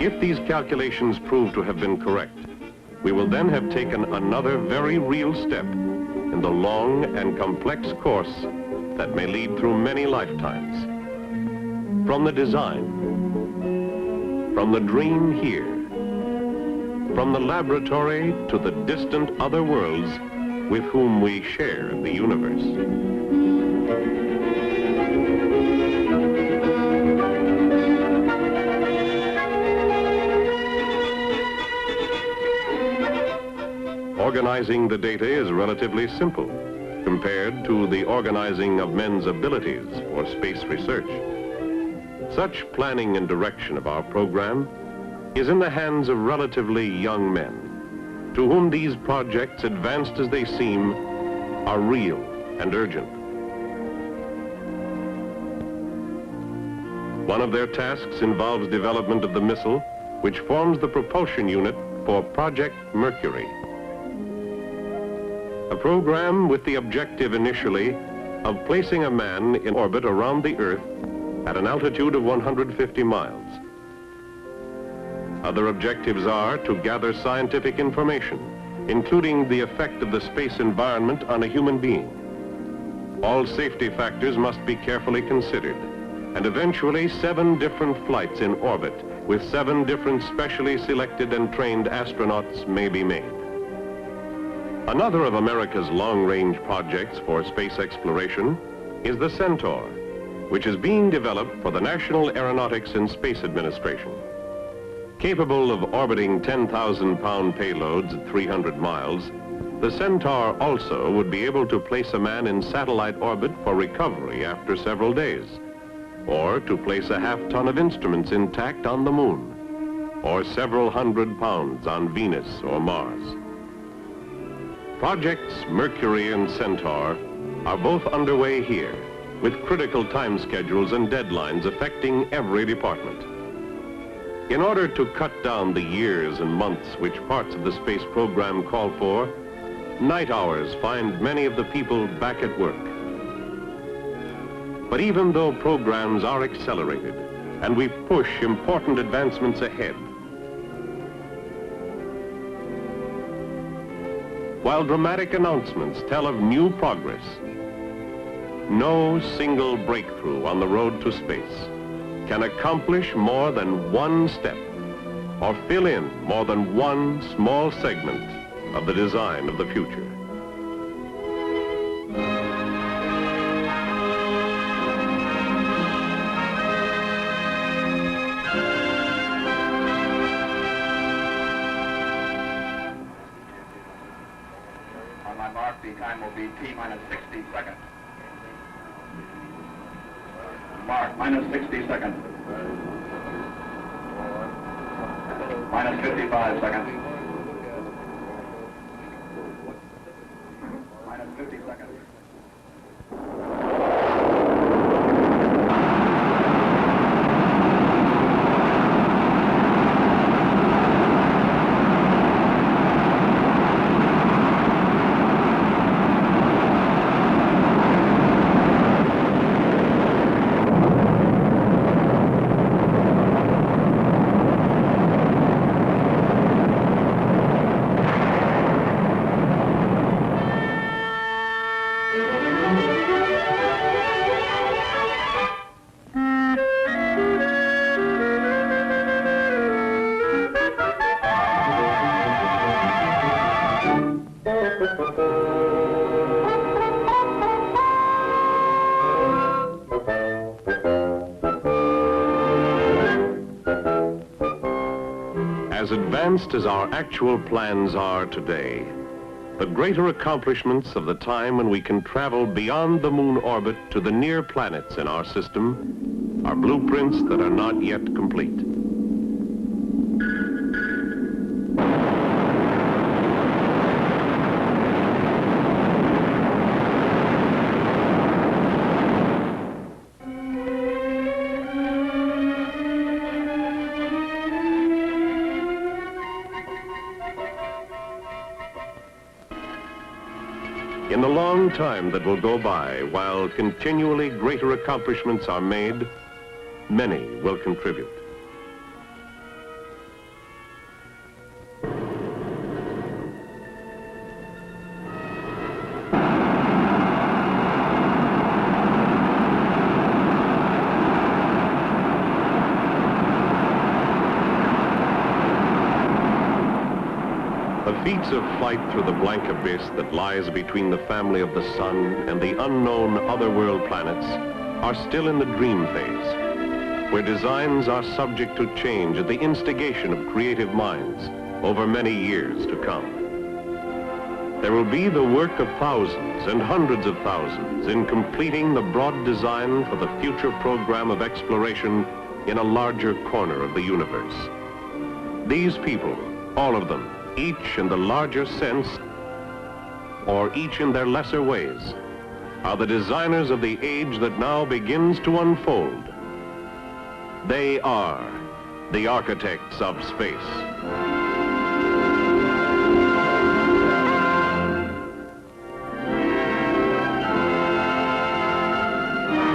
If these calculations prove to have been correct, we will then have taken another very real step in the long and complex course that may lead through many lifetimes. From the design, from the dream here, from the laboratory to the distant other worlds with whom we share the universe. Organizing the data is relatively simple compared to the organizing of men's abilities for space research. Such planning and direction of our program is in the hands of relatively young men, to whom these projects, advanced as they seem, are real and urgent. One of their tasks involves development of the missile, which forms the propulsion unit for Project Mercury. A program with the objective initially of placing a man in orbit around the Earth at an altitude of 150 miles. Other objectives are to gather scientific information, including the effect of the space environment on a human being. All safety factors must be carefully considered, and eventually 7 different flights in orbit with 7 different specially selected and trained astronauts may be made. Another of America's long-range projects for space exploration is the Centaur, which is being developed for the National Aeronautics and Space Administration. Capable of orbiting 10,000-pound payloads at 300 miles, the Centaur also would be able to place a man in satellite orbit for recovery after several days, or to place a half-ton of instruments intact on the moon, or several hundred pounds on Venus or Mars. Projects Mercury and Centaur are both underway here, with critical time schedules and deadlines affecting every department. In order to cut down the years and months which parts of the space program call for, night hours find many of the people back at work. But even though programs are accelerated and we push important advancements ahead, while dramatic announcements tell of new progress, no single breakthrough on the road to space can accomplish more than one step or fill in more than one small segment of the design of the future.
On my mark, the time will be T-minus 60 seconds. Mark, minus 60 seconds. Minus 55 seconds. Minus 50 seconds.
As advanced as our actual plans are today, the greater accomplishments of the time when we can travel beyond the moon orbit to the near planets in our system are blueprints that are not yet complete. In the long time that will go by, while continually greater accomplishments are made, many will contribute. The feats of flight through the blank abyss that lies between the family of the sun and the unknown otherworld planets are still in the dream phase, where designs are subject to change at the instigation of creative minds over many years to come. There will be the work of thousands and hundreds of thousands in completing the broad design for the future program of exploration in a larger corner of the universe. These people, all of them, each in the larger sense, or each in their lesser ways, are the designers of the age that now begins to unfold. They are the architects of space.